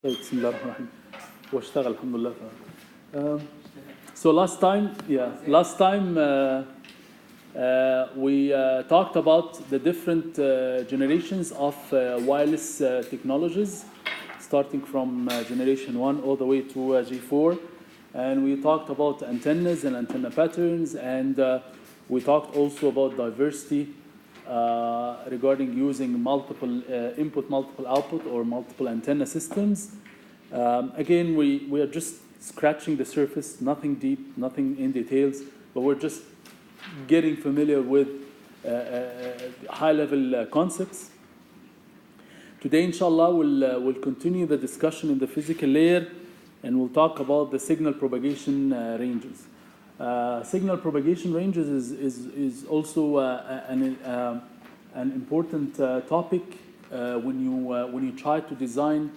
بسم الله الرحمن الرحيم واشتغل الحمد لله. So last time we talked about the different generations of wireless technologies, starting from generation 1 all the way to G4, and we talked about antennas and antenna patterns, and we talked also about diversity regarding using multiple input, multiple output, or multiple antenna systems. Again, we are just scratching the surface, nothing deep, nothing in details, but we're just getting familiar with high-level concepts. Today, inshallah, we'll continue the discussion in the physical layer, and we'll talk about the signal propagation ranges. Signal propagation ranges is also an important topic when you try to design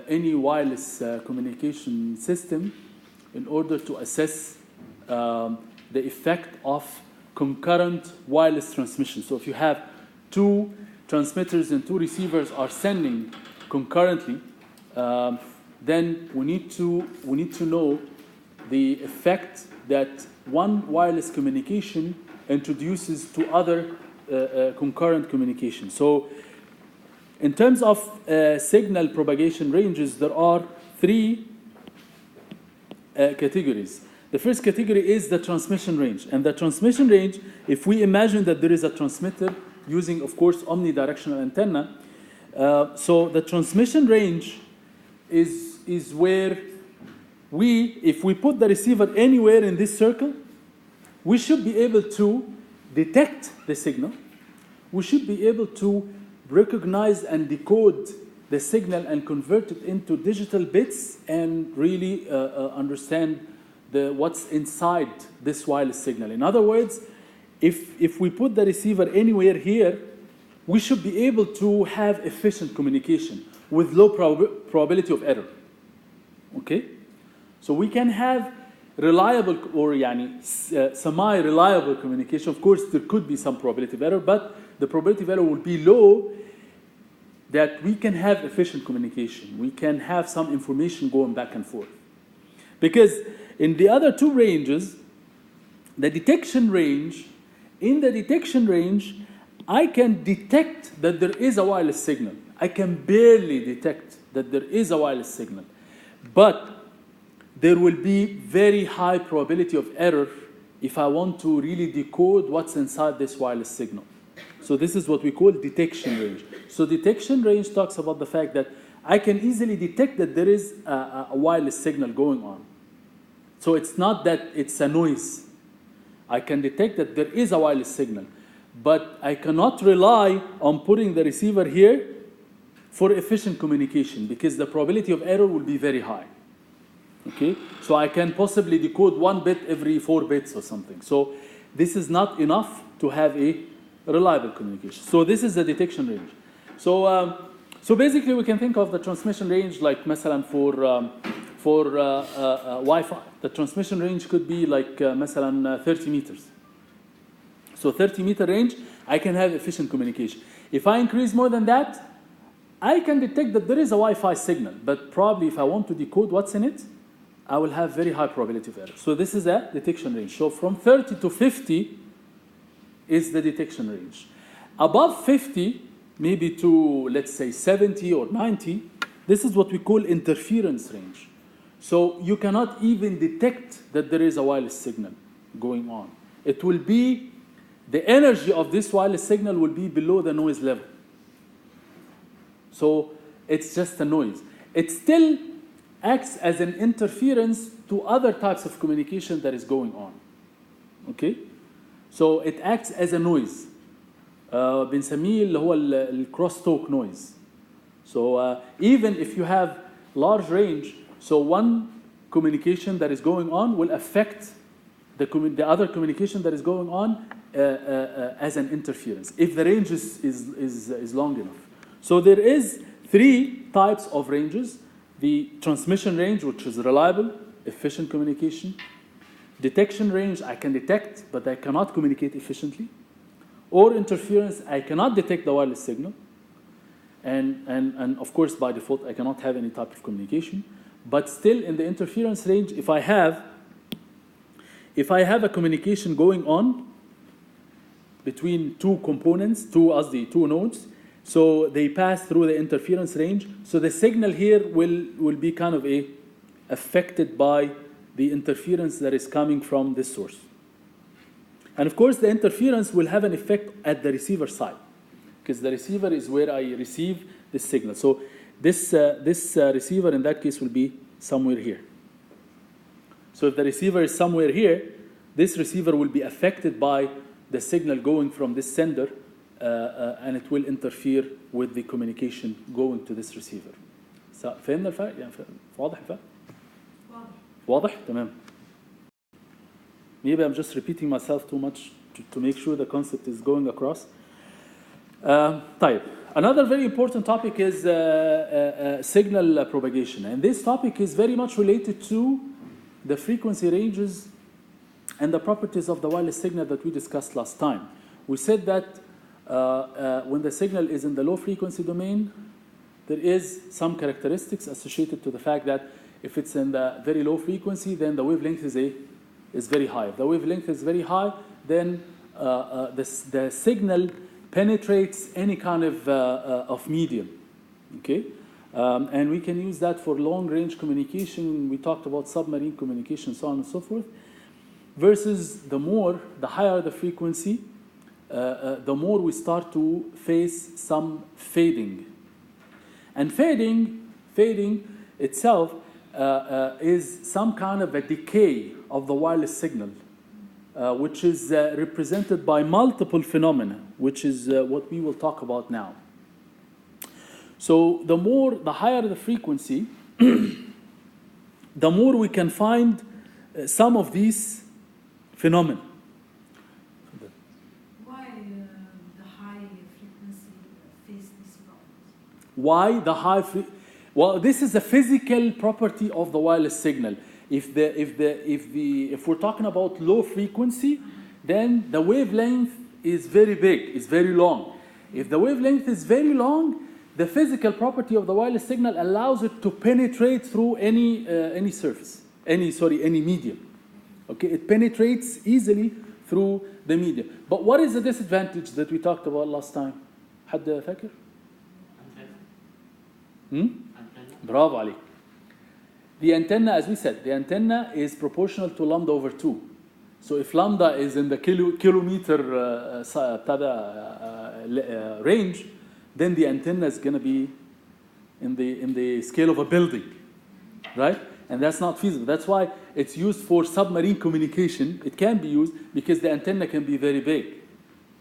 any wireless communication system in order to assess the effect of concurrent wireless transmission. So if you have two transmitters and two receivers are sending concurrently, then we need to know the effect that one wireless communication introduces to other concurrent communication. So in terms of signal propagation ranges, there are three categories. The first category is the transmission range. And the transmission range, if we imagine that there is a transmitter using, of course, omnidirectional antenna, so the transmission range is where if we put the receiver anywhere in this circle, we should be able to detect the signal. We should be able to recognize and decode the signal and convert it into digital bits and really understand what's inside this wireless signal. In other words, if we put the receiver anywhere here, we should be able to have efficient communication with low probability of error. Okay? So we can have reliable or semi-reliable communication. Of course, there could be some probability of error, but the probability of error will be low that we can have efficient communication. We can have some information going back and forth. Because in the other two ranges, the detection range, in the detection range, I can detect that there is a wireless signal. I can barely detect that there is a wireless signal. But there will be very high probability of error if I want to really decode what's inside this wireless signal. So this is what we call detection range. So detection range talks about the fact that I can easily detect that there is a wireless signal going on. So it's not that it's a noise. I can detect that there is a wireless signal, but I cannot rely on putting the receiver here for efficient communication because the probability of error will be very high. Okay, so I can possibly decode 1 bit every 4 bits or something. So this is not enough to have a reliable communication. So this is the detection range. So basically we can think of the transmission range like مثلا for Wi-Fi. The transmission range could be like مثلا 30 meters. So 30-meter range, I can have efficient communication. If I increase more than that, I can detect that there is a Wi-Fi signal, but probably if I want to decode what's in it, I will have very high probability of error. So this is a detection range. So from 30 to 50 is the detection range. Above 50, maybe to, let's say, 70 or 90, this is what we call interference range. So you cannot even detect that there is a wireless signal going on. It will be, the energy of this wireless signal will be below the noise level. So it's just a noise. It still acts as an interference to other types of communication that is going on. Okay? So it acts as a noise. بنسميه اللي هو الكروس توك noise. So even if you have large range, so one communication that is going on will affect the other communication that is going on as an interference, if the range is long enough. So there is 3 types of ranges. The transmission range, which is reliable, efficient communication. Detection range, I can detect, but I cannot communicate efficiently. Or interference, I cannot detect the wireless signal. And of course, by default, I cannot have any type of communication. But still, in the interference range, if I have a communication going on between two components, two nodes, so they pass through the interference range. So the signal here will be kind of affected by the interference that is coming from this source. And of course, the interference will have an effect at the receiver side, because the receiver is where I receive this signal. So this receiver in that case will be somewhere here. So if the receiver is somewhere here, this receiver will be affected by the signal going from this sender, and it will interfere with the communication going to this receiver. فهمنا الفرق؟ يعني واضح الفرق؟ واضح؟ تمام. Maybe I'm just repeating myself too much to make sure the concept is going across. طيب. Another very important topic is signal propagation. And this topic is very much related to the frequency ranges and the properties of the wireless signal that we discussed last time. We said that when the signal is in the low frequency domain, there is some characteristics associated to the fact that if it's in the very low frequency, then the wavelength is very high. If the wavelength is very high, then the signal penetrates any kind of medium, okay? And we can use that for long-range communication. We talked about submarine communication, so on and so forth. Versus the higher the frequency, the more we start to face some fading. And fading itself is some kind of a decay of the wireless signal, which is represented by multiple phenomena, which is what we will talk about now. So the higher the frequency, the more we can find some of these phenomena. Why the high frequency face these problems? Why the high frequency? Well, this is a physical property of the wireless signal. If we're talking about low frequency, then the wavelength is very big, it's very long. If the wavelength is very long, the physical property of the wireless signal allows it to penetrate through any surface, any medium. Okay, it penetrates easily through the medium. But what is the disadvantage that we talked about last time? حد فاكر؟ برافو عليك. The antenna, as we said, the antenna is proportional to lambda over 2. So if lambda is in the kilometer range, then the antenna is going to be in the scale of a building, right? And that's not feasible. That's why it's used for submarine communication. It can be used because the antenna can be very big,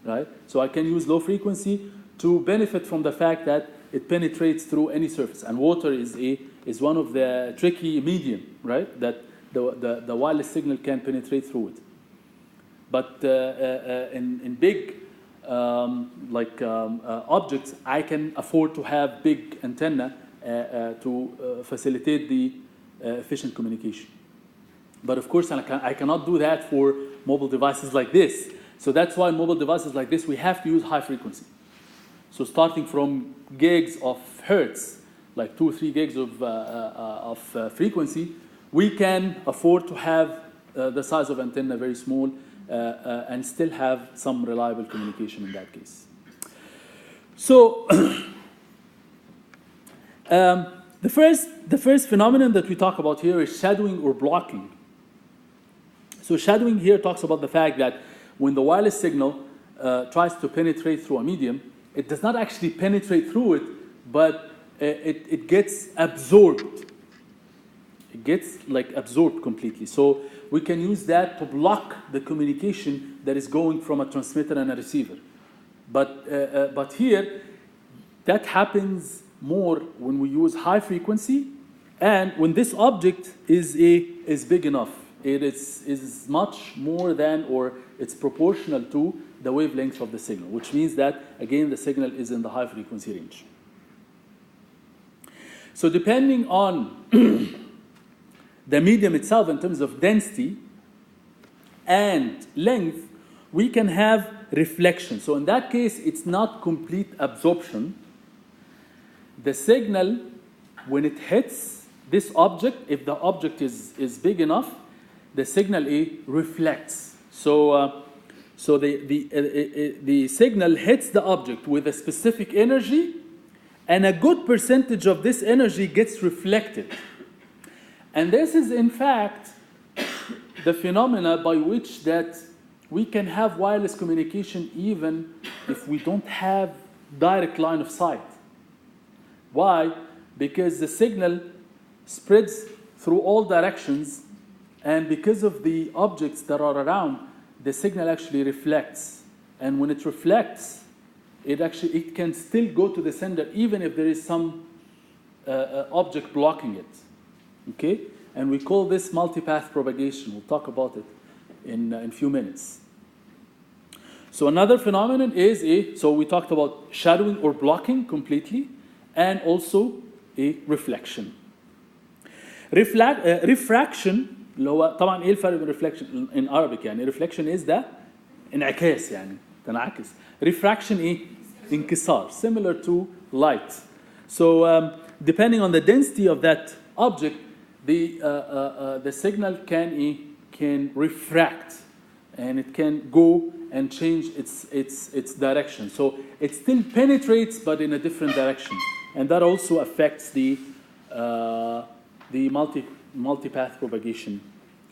right? So I can use low frequency to benefit from the fact that it penetrates through any surface. And water is one of the tricky medium, right? That the wireless signal can penetrate through it. But in big objects, I can afford to have big antenna to facilitate the efficient communication. But of course, I cannot do that for mobile devices like this. So that's why mobile devices like this, we have to use high frequency. So starting from gigs of hertz, like 2 or 3 gigs of frequency, we can afford to have the size of antenna very small and still have some reliable communication in that case. So the first phenomenon that we talk about here is shadowing or blocking. So shadowing here talks about the fact that when the wireless signal tries to penetrate through a medium, it does not actually penetrate through it, but it gets absorbed. It gets absorbed completely. So we can use that to block the communication that is going from a transmitter and a receiver. But here, that happens more when we use high frequency and when this object is big enough. It is much more than, or it's proportional to the wavelength of the signal, which means that, again, the signal is in the high frequency range. So depending on the medium itself in terms of density and length, we can have reflection. So in that case, it's not complete absorption, the signal, when it hits this object, if the object is big enough, the signal reflects. So the signal hits the object with a specific energy, and a good percentage of this energy gets reflected. And this is, in fact, the phenomena by which that we can have wireless communication even if we don't have direct line of sight. Why? Because the signal spreads through all directions, and because of the objects that are around, the signal actually reflects. And when it reflects, it can still go to the sender even if there is some object blocking it. Okay? And we call this multipath propagation. We'll talk about it in a few minutes. So another phenomenon is so we talked about shadowing or blocking completely, and also a reflection. Refraction اللي هو طبعا ايه الفرق بين reflection in Arabic يعني reflection is ده انعكاس يعني تنعكس. Refraction انكسار, similar to light. So depending on the density of that object, the signal can refract, and it can go and change its direction. So it still penetrates, but in a different direction, and that also affects the multipath propagation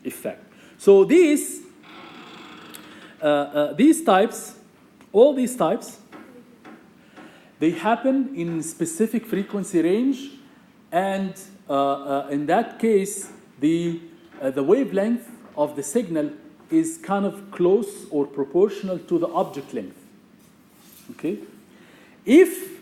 effect. So these types, all these types, they happen in specific frequency range, and in that case, the wavelength of the signal is kind of close or proportional to the object length. Okay? If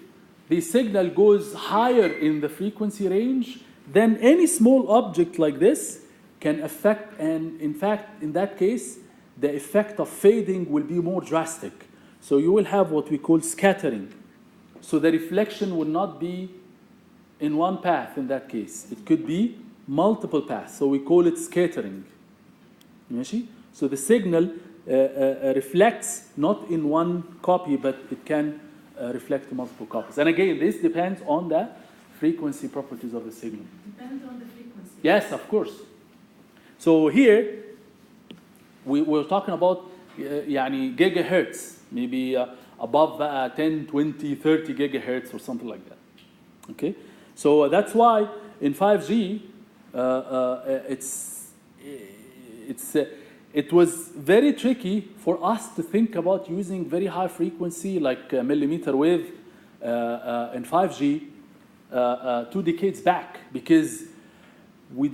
the signal goes higher in the frequency range, then any small object like this can affect, and in fact, in that case, the effect of fading will be more drastic. So you will have what we call scattering. So the reflection will not be in one path in that case. It could be multiple paths. So we call it scattering. So the signal reflects not in one copy, but it can reflect to multiple copies. And again, this depends on the frequency properties of the signal. Depends on the frequency. Yes, of course. So here, we're talking about يعني gigahertz, maybe above 10, 20, 30 gigahertz or something like that. Okay? So that's why in 5G, it was very tricky for us to think about using very high frequency like millimeter wave in 5G 2 decades back, because we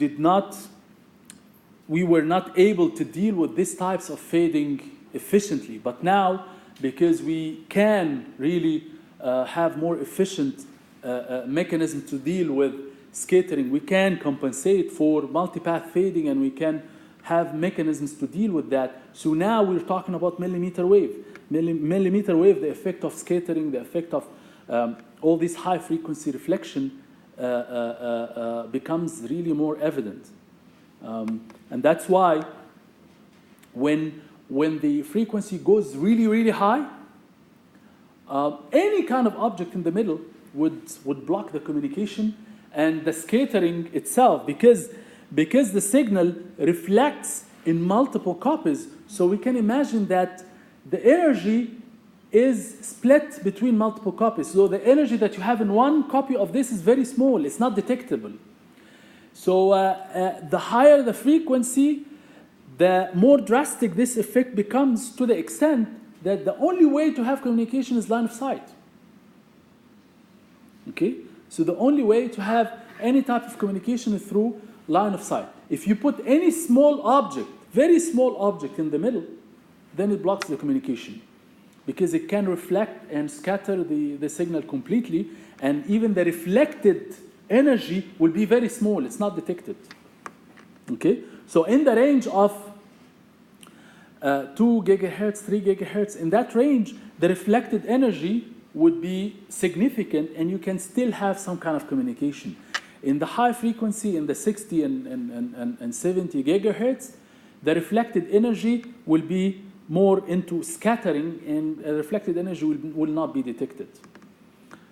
were not able to deal with these types of fading efficiently. But now, because we can really have more efficient mechanism to deal with scattering, we can compensate for multipath fading, and we can have mechanisms to deal with that. So now we're talking about millimeter wave. Millimeter wave, the effect of scattering, the effect of all this high frequency reflection becomes really more evident. And that's why when the frequency goes really, really high, any kind of object in the middle would block the communication, and the scattering itself, because the signal reflects in multiple copies. So we can imagine that the energy is split between multiple copies. So the energy that you have in one copy of this is very small. It's not detectable. So the higher the frequency, the more drastic this effect becomes, to the extent that the only way to have communication is line of sight. Okay? So the only way to have any type of communication is through line of sight. If you put any small object, very small object in the middle, then it blocks the communication, because it can reflect and scatter the signal completely, and even the reflected energy will be very small. It's not detected. Okay? So in the range of 2 gigahertz, 3 gigahertz, in that range, the reflected energy would be significant, and you can still have some kind of communication. In the high frequency, in the 60 and 70 gigahertz, the reflected energy will be more into scattering, and reflected energy will not be detected.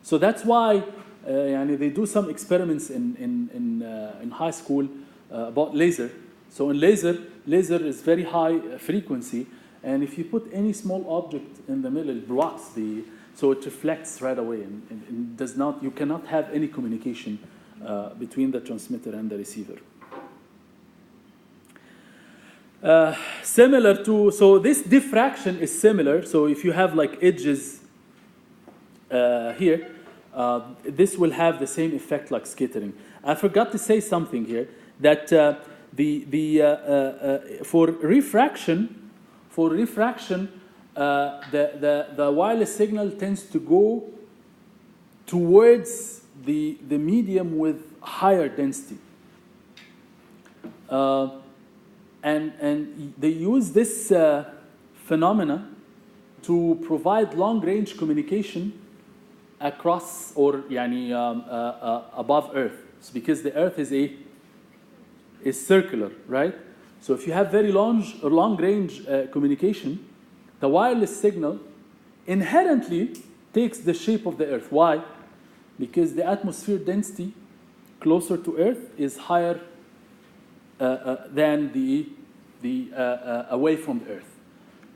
So that's why يعني they do some experiments in high school about laser. So in laser is very high frequency, and if you put any small object in the middle, it blocks so it reflects right away, and does not, you cannot have any communication between the transmitter and the receiver. Similar to, so this diffraction is similar. So if you have like edges here, this will have the same effect like scattering. I forgot to say something here, that for refraction, the wireless signal tends to go towards the medium with higher density. And they use this phenomena to provide long-range communication across, or yani, above Earth. It's because the Earth is circular, right? So if you have very long-range communication, the wireless signal inherently takes the shape of the Earth. Why? Because the atmosphere density closer to Earth is higher than the away from the Earth.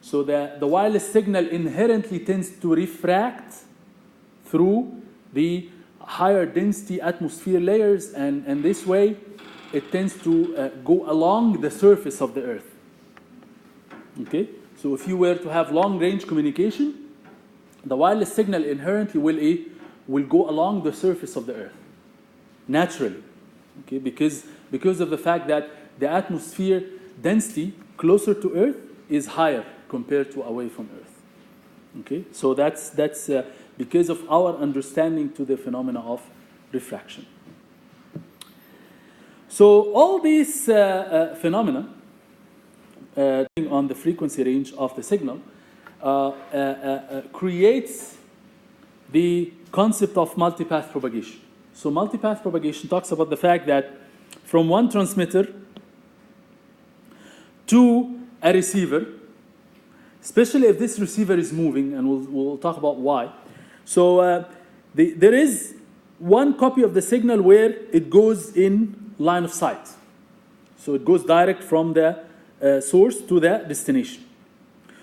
So the wireless signal inherently tends to refract through the higher density atmosphere layers, and this way it tends to go along the surface of the Earth. Okay? So if you were to have long-range communication, the wireless signal inherently will go along the surface of the Earth, naturally. Okay? Because of the fact that the atmosphere density closer to Earth is higher compared to away from Earth. Okay? So that's because of our understanding to the phenomena of refraction. So all these phenomena on the frequency range of the signal creates the concept of multipath propagation. So multipath propagation talks about the fact that from one transmitter to a receiver, especially if this receiver is moving, and we'll talk about why. So there is one copy of the signal where it goes in line of sight. So it goes direct from the source to the destination.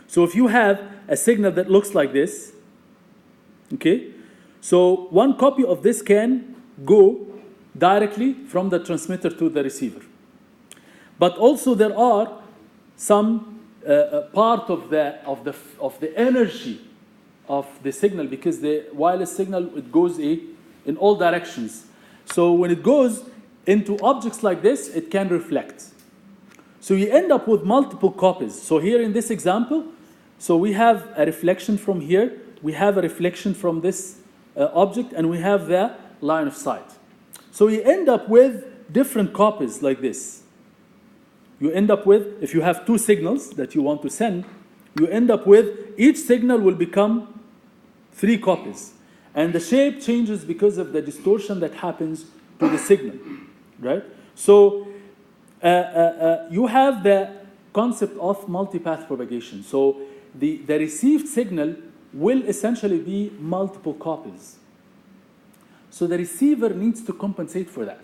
So if you have a signal that looks like this, okay, so one copy of this can go directly from the transmitter to the receiver. But also there are some part of the energy of the signal, because the wireless signal, it goes in all directions. So when it goes into objects like this, it can reflect. So you end up with multiple copies. So here in this example, so we have a reflection from here, we have a reflection from this object, and we have the line of sight. So you end up with different copies like this. You end up with, if you have two signals that you want to send, you end up with each signal will become 3 copies. And the shape changes because of the distortion that happens to the signal, right? So you have the concept of multipath propagation. So the received signal will essentially be multiple copies. So the receiver needs to compensate for that.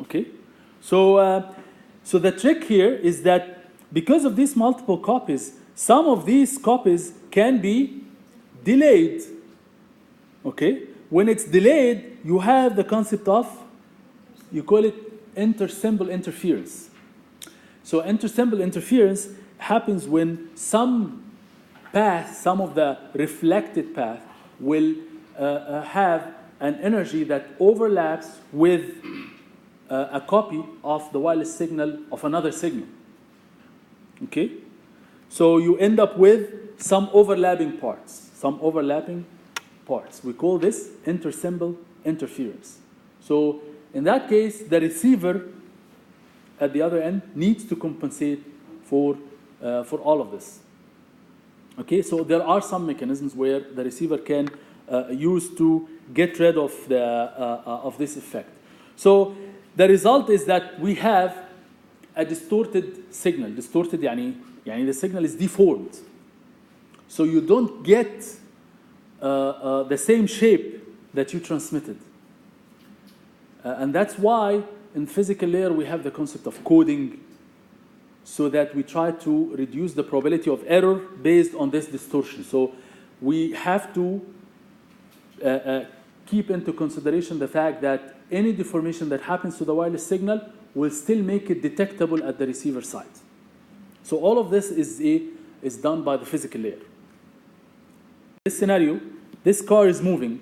Okay? So the trick here is that because of these multiple copies, some of these copies can be delayed. Okay? When it's delayed, you have the concept of, you call it inter-symbol interference. So inter-symbol interference happens when some path, some of the reflected path will have an energy that overlaps with a copy of the wireless signal of another signal. Okay? So you end up with some overlapping parts. We call this inter-symbol interference. So in that case, the receiver at the other end needs to compensate for all of this. Okay, so there are some mechanisms where the receiver can use to get rid of this effect. So the result is that we have a distorted signal. Distorted يعني the signal is deformed. So you don't get the same shape that you transmitted. And that's why in physical layer we have the concept of coding, so that we try to reduce the probability of error based on this distortion. So we have to keep into consideration the fact that any deformation that happens to the wireless signal will still make it detectable at the receiver side. So all of this is done by the physical layer. In this scenario, this car is moving.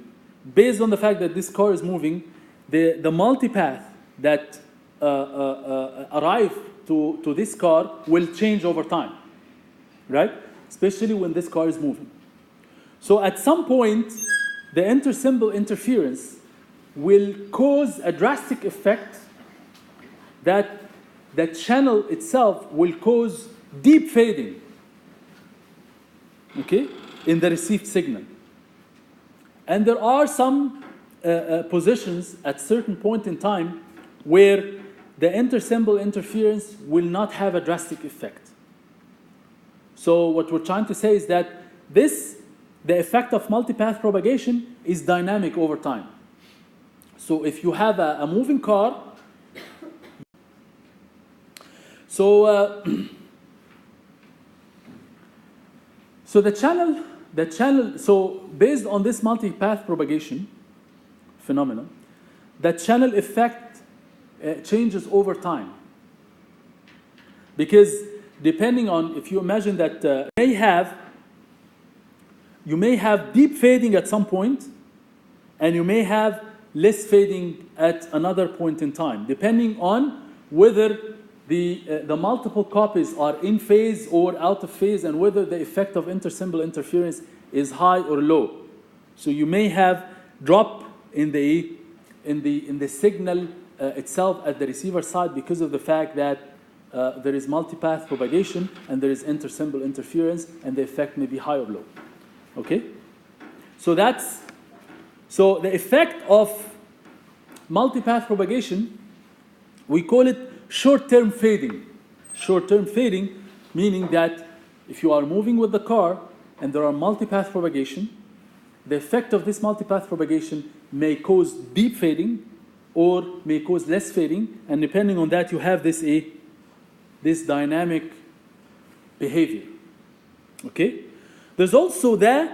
Based on the fact that this car is moving, the multipath that arrive to this car will change over time, right? Especially when this car is moving. So at some point, the intersymbol interference will cause a drastic effect that the channel itself will cause deep fading, okay, in the received signal. And there are some positions at certain point in time where the intersymbol interference will not have a drastic effect. So what we're trying to say is that the effect of multipath propagation is dynamic over time. So if you have a moving car, so the channel, so based on this multipath propagation phenomenon, the channel effect changes over time. Because depending on, if you imagine that you may have deep fading at some point, and you may have less fading at another point in time, depending on whether the multiple copies are in phase or out of phase, and whether the effect of intersymbol interference is high or low. So you may have drop in the signal itself at the receiver side because of the fact that there is multipath propagation and there is intersymbol interference, and the effect may be high or low. Okay? So the effect of multipath propagation, we call it short-term fading. Short-term fading meaning that if you are moving with the car and there are multipath propagation, the effect of this multipath propagation may cause deep fading or may cause less fading, and depending on that you have this dynamic behavior. Okay? There's also the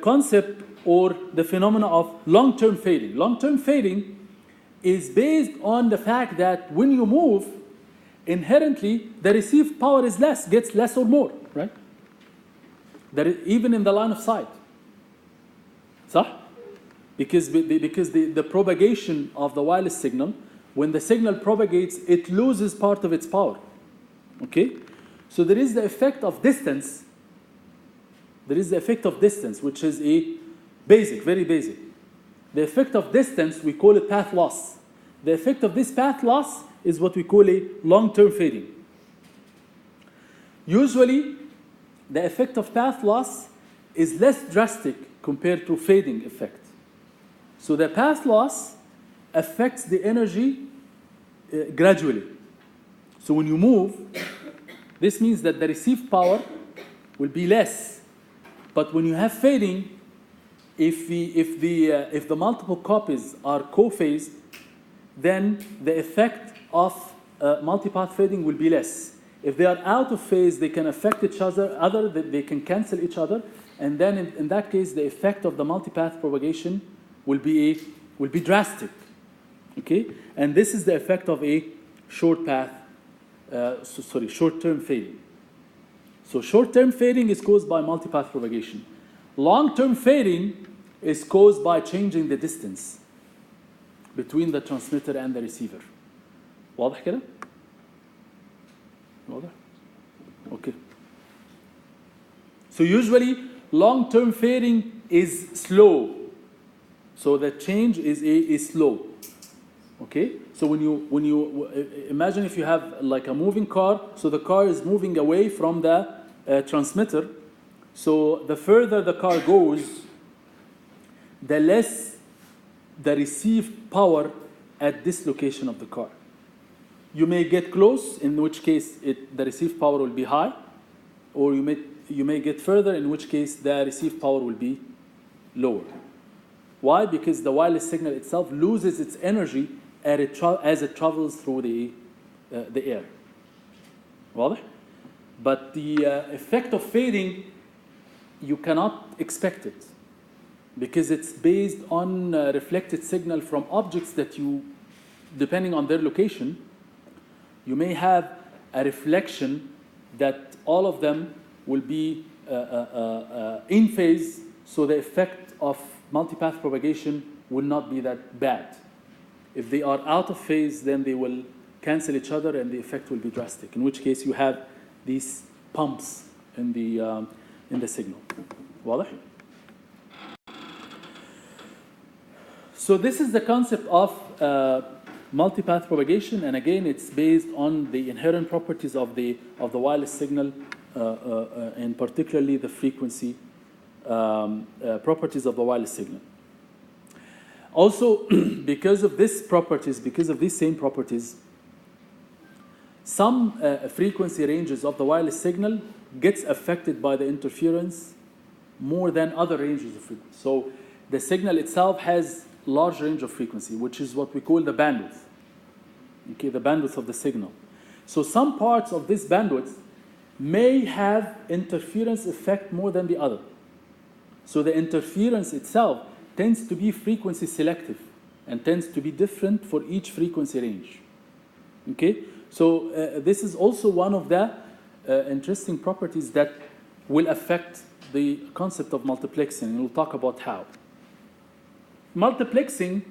concept or the phenomena of long-term fading. Long-term fading is based on the fact that when you move, inherently the received power is less, gets less or more, right? That is, even in the line of sight. صح? Because the propagation of the wireless signal, when the signal propagates, it loses part of its power. Okay? So there is the effect of distance. There is the effect of distance, which is very basic. The effect of distance, we call it path loss. The effect of this path loss is what we call a long-term fading. Usually, the effect of path loss is less drastic compared to fading effect. So the path loss affects the energy gradually. So when you move, this means that the received power will be less. But when you have fading, if the multiple copies are co-phased, then the effect of multipath fading will be less. If they are out of phase, they can affect each other, they can cancel each other, and then in that case, the effect of the multipath propagation will be drastic. Okay, and this is the effect of a short-term fading. So short-term fading is caused by multipath propagation. Long-term fading is caused by changing the distance between the transmitter and the receiver. واضح كده؟ واضح؟ Okay. So usually long-term fading is slow. So the change is slow. Okay? So when you imagine if you have like a moving car, so the car is moving away from the transmitter. So the further the car goes, the less the received power at this location of the car. You may get close, in which case the received power will be high, or you may get further, in which case the received power will be lower. Why? Because the wireless signal itself loses its energy as it travels through the air. واضح? But the effect of fading, you cannot expect it, because it's based on reflected signal from objects that you, depending on their location, you may have a reflection that all of them will be in phase, so the effect of multipath propagation will not be that bad. If they are out of phase, then they will cancel each other and the effect will be drastic, in which case you have these pumps in the signal. واضح? So this is the concept of multipath propagation, and again, it's based on the inherent properties of the wireless signal, and particularly the frequency properties of the wireless signal. Also, because of these same properties, some frequency ranges of the wireless signal gets affected by the interference more than other ranges of frequency. So the signal itself has large range of frequency, which is what we call the bandwidth. Okay, the bandwidth of the signal. So some parts of this bandwidth may have interference effect more than the other. So the interference itself tends to be frequency selective and tends to be different for each frequency range. Okay, so this is also one of the interesting properties that will affect the concept of multiplexing, and we'll talk about how. Multiplexing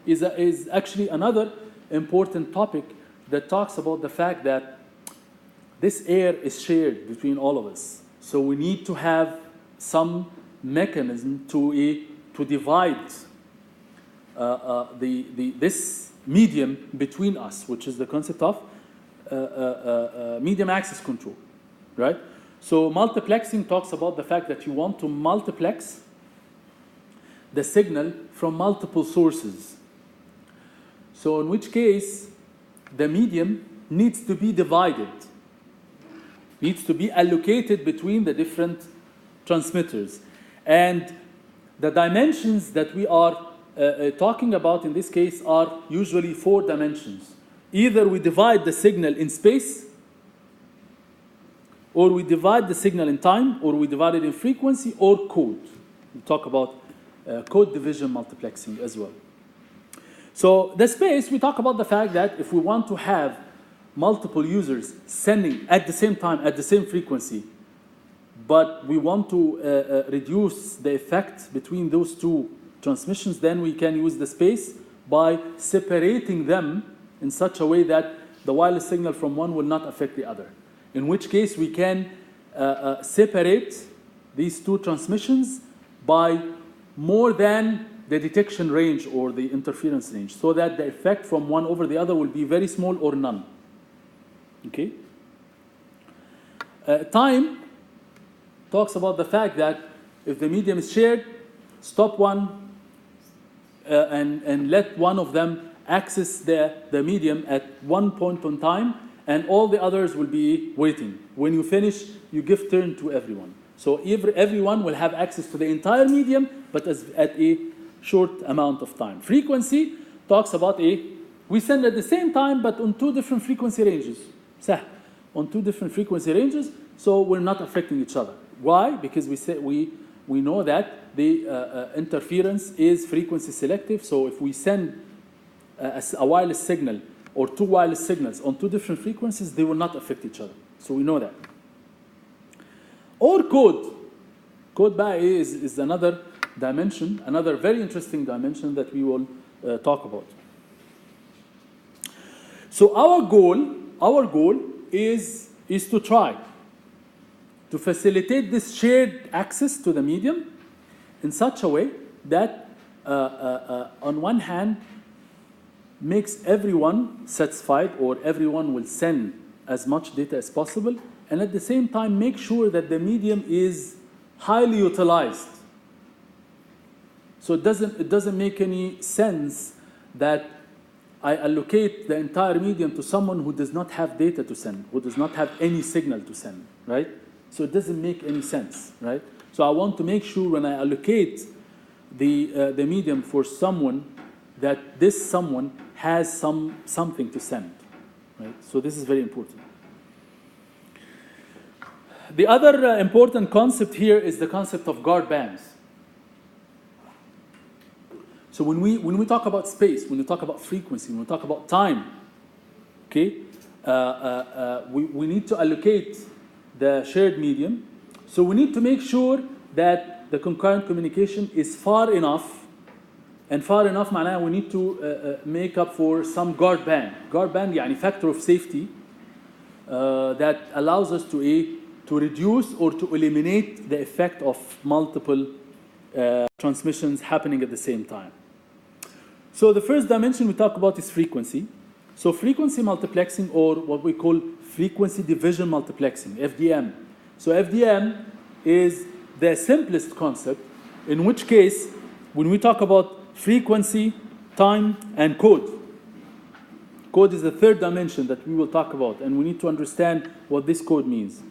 is actually another important topic that talks about the fact that this air is shared between all of us. So we need to have some mechanism to divide this medium between us, which is the concept of medium access control, right? So multiplexing talks about the fact that you want to multiplex the signal from multiple sources. So in which case, the medium needs to be divided, needs to be allocated between the different transmitters. And the dimensions that we are talking about in this case are usually 4 dimensions. Either we divide the signal in space, or we divide the signal in time, or we divide it in frequency or code. We talk about code division multiplexing as well. So the space, we talk about the fact that if we want to have multiple users sending at the same time, at the same frequency, but we want to reduce the effect between those two transmissions, then we can use the space by separating them in such a way that the wireless signal from one will not affect the other. In which case we can separate these two transmissions by more than the detection range or the interference range, so that the effect from one over the other will be very small or none. Okay? Time talks about the fact that if the medium is shared, stop one and let one of them access the medium at one point on time, and all the others will be waiting. When you finish, you give turn to everyone. So everyone will have access to the entire medium, but at a short amount of time. Frequency talks about we send at the same time, but on 2 different frequency ranges. On 2 different frequency ranges, so we're not affecting each other. Why? Because we know that the interference is frequency selective. So if we send a wireless signal or 2 wireless signals on 2 different frequencies, they will not affect each other. So we know that. Or code. Code is another dimension, another very interesting dimension that we will talk about. So our goal is to try to facilitate this shared access to the medium in such a way that on one hand makes everyone satisfied, or everyone will send as much data as possible, and at the same time make sure that the medium is highly utilized. So it doesn't make any sense that I allocate the entire medium to someone who does not have data to send, who does not have any signal to send, right? So it doesn't make any sense, right? So I want to make sure when I allocate the medium for someone that this someone has something to send, right? So this is very important. The other important concept here is the concept of guard bands. So when we talk about space, when we talk about frequency, when we talk about time, okay, we need to allocate the shared medium. So we need to make sure that the concurrent communication is far enough, and far enough معناها we need to make up for some guard band. Guard band يعني factor of safety that allows us to reduce or to eliminate the effect of multiple transmissions happening at the same time. So the first dimension we talk about is frequency. So frequency multiplexing, or what we call frequency division multiplexing, FDM. So FDM is the simplest concept, in which case, when we talk about frequency, time, and code, code is the third dimension that we will talk about, and we need to understand what this code means.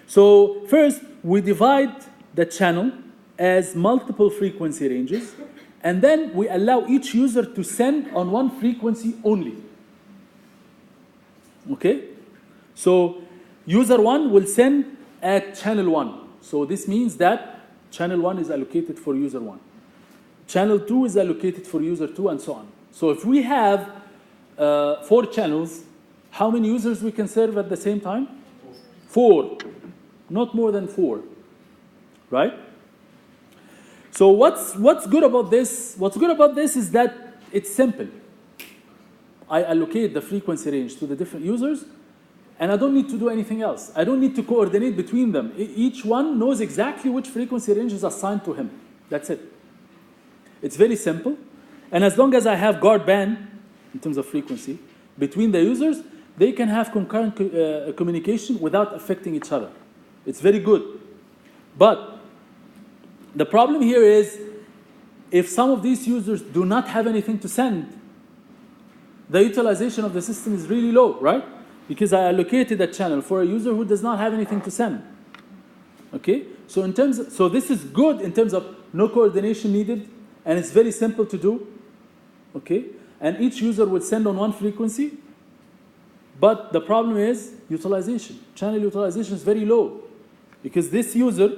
So first, we divide the channel as multiple frequency ranges, and then we allow each user to send on one frequency only. Okay? So user 1 will send at channel 1. So this means that channel 1 is allocated for user 1. Channel 2 is allocated for user 2, and so on. So if we have 4 channels, how many users we can serve at the same time? 4. Not more than 4. Right? So what's good about this? What's good about this is that it's simple. I allocate the frequency range to the different users, and I don't need to do anything else. I don't need to coordinate between them. Each one knows exactly which frequency range is assigned to him. That's it. It's very simple. And as long as I have guard band, in terms of frequency, between the users, they can have concurrent communication without affecting each other. It's very good. But the problem here is, if some of these users do not have anything to send, the utilization of the system is really low, right? Because I allocated a channel for a user who does not have anything to send. Okay? So this is good in terms of no coordination needed, and it's very simple to do. Okay? And each user would send on one frequency, but the problem is utilization. Channel utilization is very low, because this user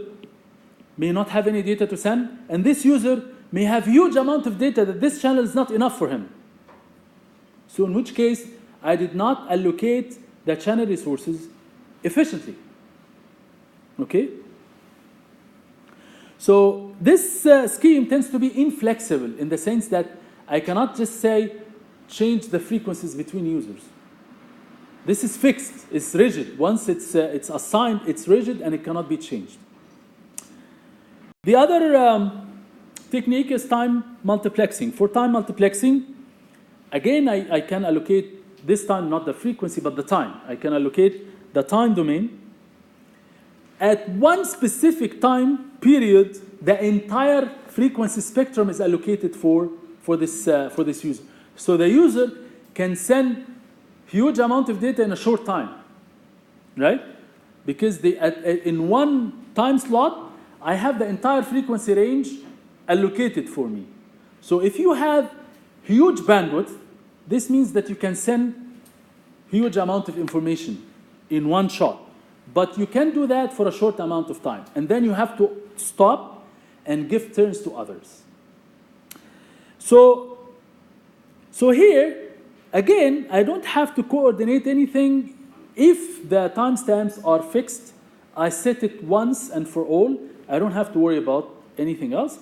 may not have any data to send, and this user may have huge amount of data that this channel is not enough for him. So in which case, I did not allocate the channel resources efficiently. Okay? So this scheme tends to be inflexible in the sense that I cannot just say change the frequencies between users. This is fixed, it's rigid. Once it's assigned, it's rigid and it cannot be changed. The other technique is time multiplexing. For time multiplexing, again, I can allocate, this time not the frequency, but the time. I can allocate the time domain. At one specific time period, the entire frequency spectrum is allocated for this user. So the user can send huge amount of data in a short time, right? Because in one time slot, I have the entire frequency range allocated for me. So if you have huge bandwidth, this means that you can send huge amount of information in one shot. But you can do that for a short amount of time. And then you have to stop and give turns to others. So here, again, I don't have to coordinate anything. If the timestamps are fixed, I set it once and for all. I don't have to worry about anything else.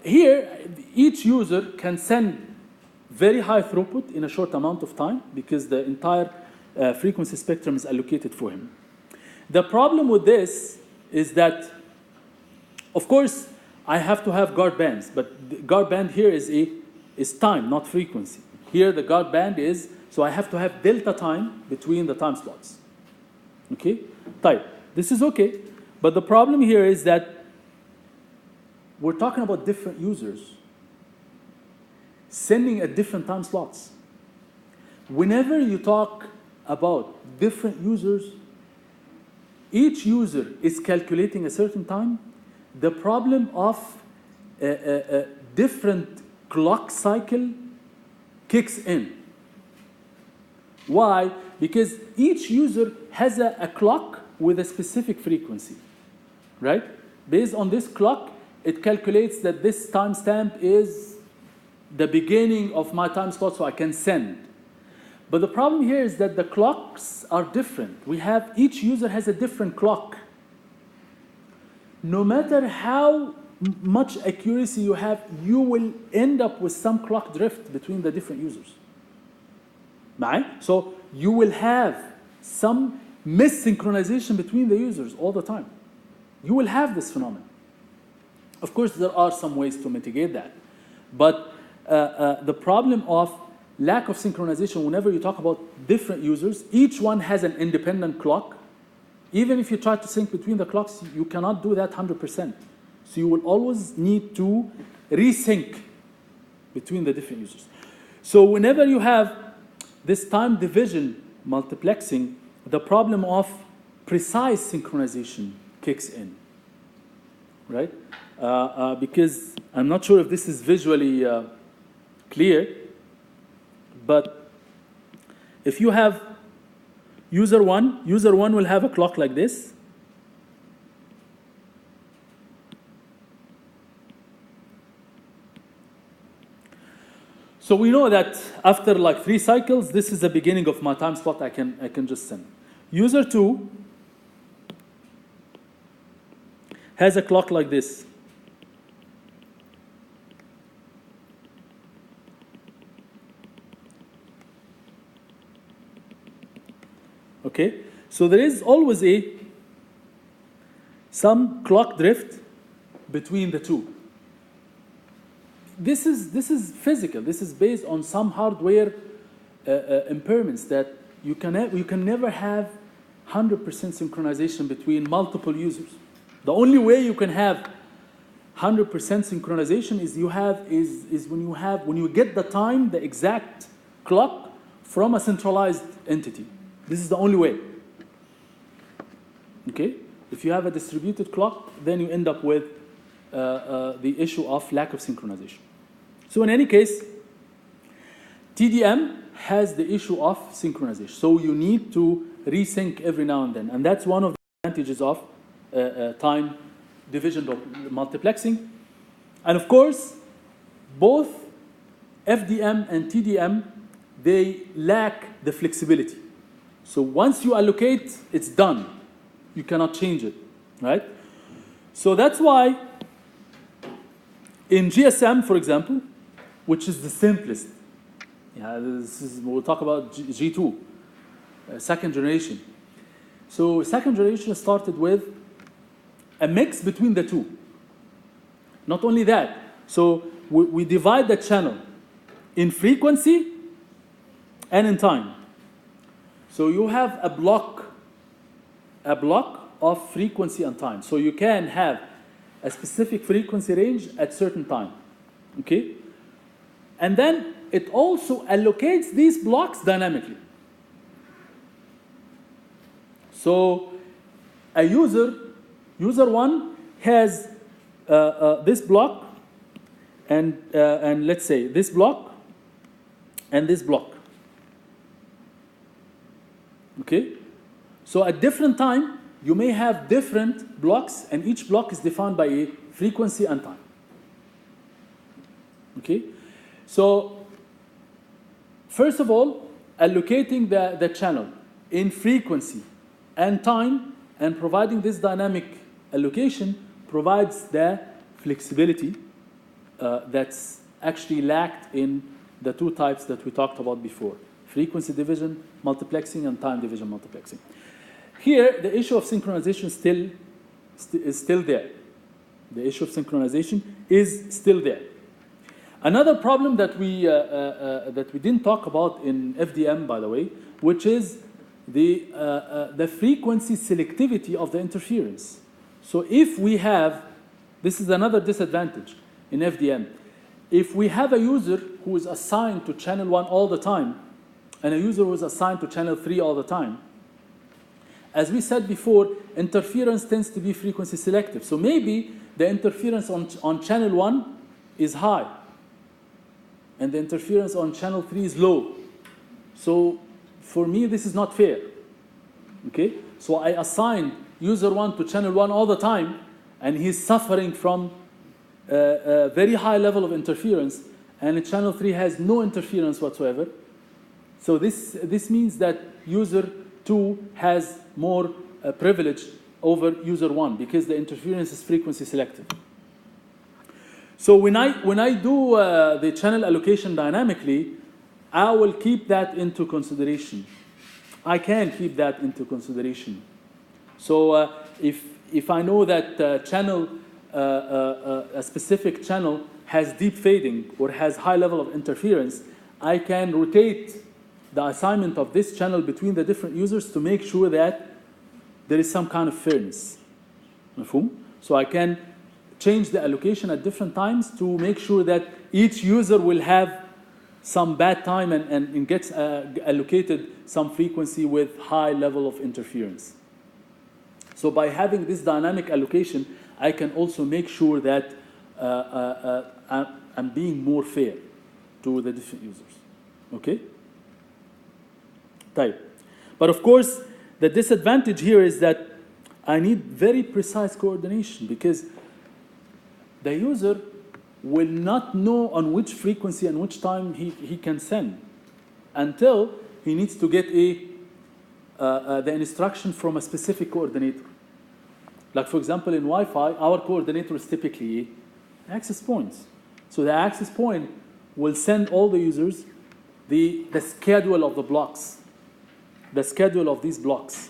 Here, each user can send very high throughput in a short amount of time because the entire frequency spectrum is allocated for him. The problem with this is that, of course, I have to have guard bands, but the guard band here is time, not frequency. Here, the guard band is, so I have to have delta time between the time slots. Okay? Type. This is okay, but the problem here is that we're talking about different users sending at different time slots. Whenever you talk about different users, each user is calculating a certain time, the problem of a different clock cycle kicks in. Why? Because each user has a clock with a specific frequency, right? Based on this clock, it calculates that this timestamp is the beginning of my time slot, so I can send. But the problem here is that the clocks are different. Each user has a different clock. No matter how much accuracy you have, you will end up with some clock drift between the different users. Right? So you will have some missynchronization between the users all the time. You will have this phenomenon. Of course, there are some ways to mitigate that. But the problem of lack of synchronization, whenever you talk about different users, each one has an independent clock. Even if you try to sync between the clocks, you cannot do that 100%. So you will always need to resync between the different users. So whenever you have this time division multiplexing, the problem of precise synchronization kicks in, right? Because I'm not sure if this is visually clear, but if you have user one will have a clock like this. So we know that after like 3 cycles, this is the beginning of my time slot. I can just send. User 2 has a clock like this. Okay, so there is always some clock drift between the two. This is physical. This is based on some hardware impairments that you can never have 100% synchronization between multiple users. The only way you can have 100% synchronization is when you get the time, the exact clock from a centralized entity. This is the only way. Okay? If you have a distributed clock, then you end up with the issue of lack of synchronization. So in any case, TDM has the issue of synchronization. So you need to resync every now and then. And that's one of the advantages of time division multiplexing. And of course, both FDM and TDM, they lack the flexibility. So once you allocate, it's done. You cannot change it, right? So that's why in GSM, for example, which is the simplest, we'll talk about G2, second generation. So second generation started with a mix between the two. Not only that, so we divide the channel in frequency and in time. So you have a block of frequency and time. So you can have a specific frequency range at certain time, okay? And then it also allocates these blocks dynamically. So a user 1 has this block and let's say this block and this block. Okay? So at different time, you may have different blocks, and each block is defined by a frequency and time. Okay? So first of all, allocating the channel in frequency and time and providing this dynamic allocation provides the flexibility that's actually lacked in the two types that we talked about before: frequency division multiplexing and time division multiplexing. Here, the issue of synchronization is still there. The issue of synchronization is still there. Another problem that we didn't talk about in FDM, by the way, which is the frequency selectivity of the interference. So if we have, this is another disadvantage in FDM. If we have a user who is assigned to channel 1 all the time, and a user who is assigned to channel 3 all the time, As we said before, interference tends to be frequency selective. So maybe the interference on channel 1 is high, and the interference on channel 3 is low. So for me, this is not fair. Okay? So I assign user 1 to channel 1 all the time, and he's suffering from a very high level of interference, and channel 3 has no interference whatsoever. So this means that user 2 has more privilege over user 1 because the interference is frequency selective. So when I do the channel allocation dynamically, I will keep that into consideration. I can keep that into consideration. So if I know that a specific channel has deep fading or has high level of interference, I can rotate the assignment of this channel between the different users to make sure that there is some kind of fairness. مفهوم? So I can change the allocation at different times to make sure that each user will have some bad time and gets allocated some frequency with high level of interference. So by having this dynamic allocation, I can also make sure that I'm being more fair to the different users. Okay? Type. But of course, the disadvantage here is that I need very precise coordination because the user will not know on which frequency and which time he can send until he needs to get the instruction from a specific coordinator. Like for example, in Wi-Fi, our coordinator is typically access points. So the access point will send all the users the schedule of the blocks, the schedule of these blocks.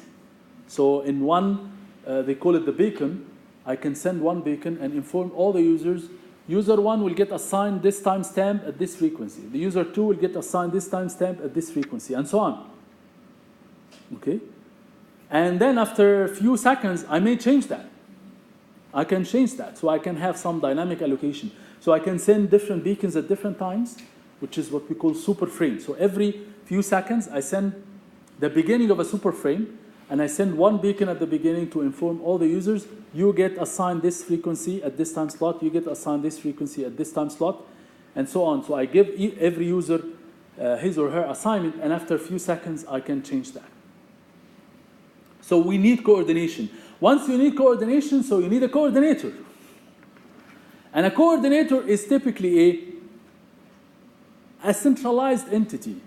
So in one, they call it the beacon. I can send one beacon and inform all the users. User 1 will get assigned this timestamp at this frequency. The user 2 will get assigned this timestamp at this frequency, and so on. Okay? And then after a few seconds, I may change that. I can change that. So I can have some dynamic allocation. So I can send different beacons at different times, which is what we call super frame. So every few seconds, I send the beginning of a super frame, and I send one beacon at the beginning to inform all the users, you get assigned this frequency at this time slot, you get assigned this frequency at this time slot, and so on. So I give every user his or her assignment, and after a few seconds, I can change that. So we need coordination. Once you need coordination, so you need a coordinator. And a coordinator is typically a centralized entity.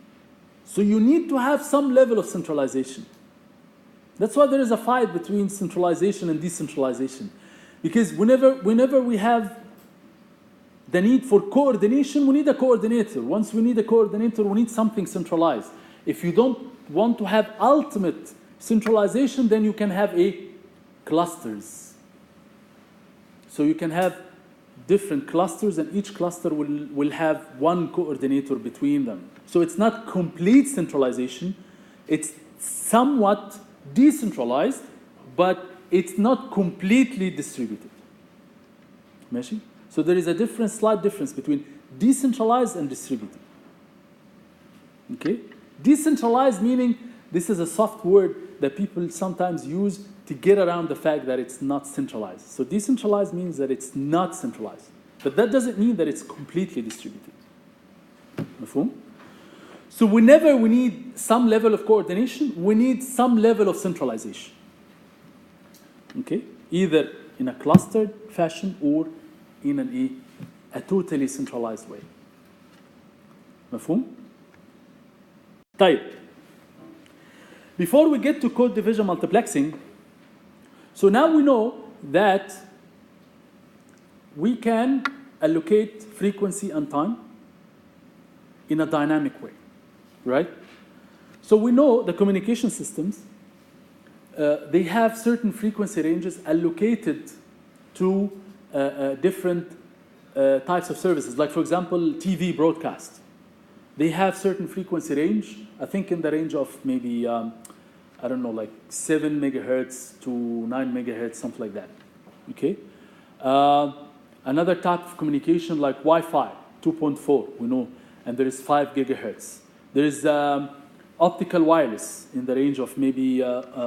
So you need to have some level of centralization. That's why there is a fight between centralization and decentralization. Because whenever we have the need for coordination, we need a coordinator. Once we need a coordinator, we need something centralized. If you don't want to have ultimate centralization, then you can have clusters. So you can have different clusters, and each cluster will have one coordinator between them. So it's not complete centralization. It's somewhat decentralized, but it's not completely distributed. ماشي? So there is a slight difference between decentralized and distributed. Okay? Decentralized meaning this is a soft word that people sometimes use to get around the fact that it's not centralized. So decentralized means that it's not centralized. But that doesn't mean that it's completely distributed. مفهوم? So whenever we need some level of coordination, we need some level of centralization. Okay? Either in a clustered fashion or in a totally centralized way. مفهوم? طيب. Before we get to code division multiplexing, so now we know that we can allocate frequency and time in a dynamic way, right? So we know the communication systems, they have certain frequency ranges allocated to different types of services. Like, for example, TV broadcast. They have certain frequency range, I think in the range of maybe, I don't know, like 7 megahertz to 9 megahertz, something like that. Okay? Another type of communication like Wi-Fi, 2.4, we know, and there is 5 gigahertz. There is optical wireless in the range of maybe 100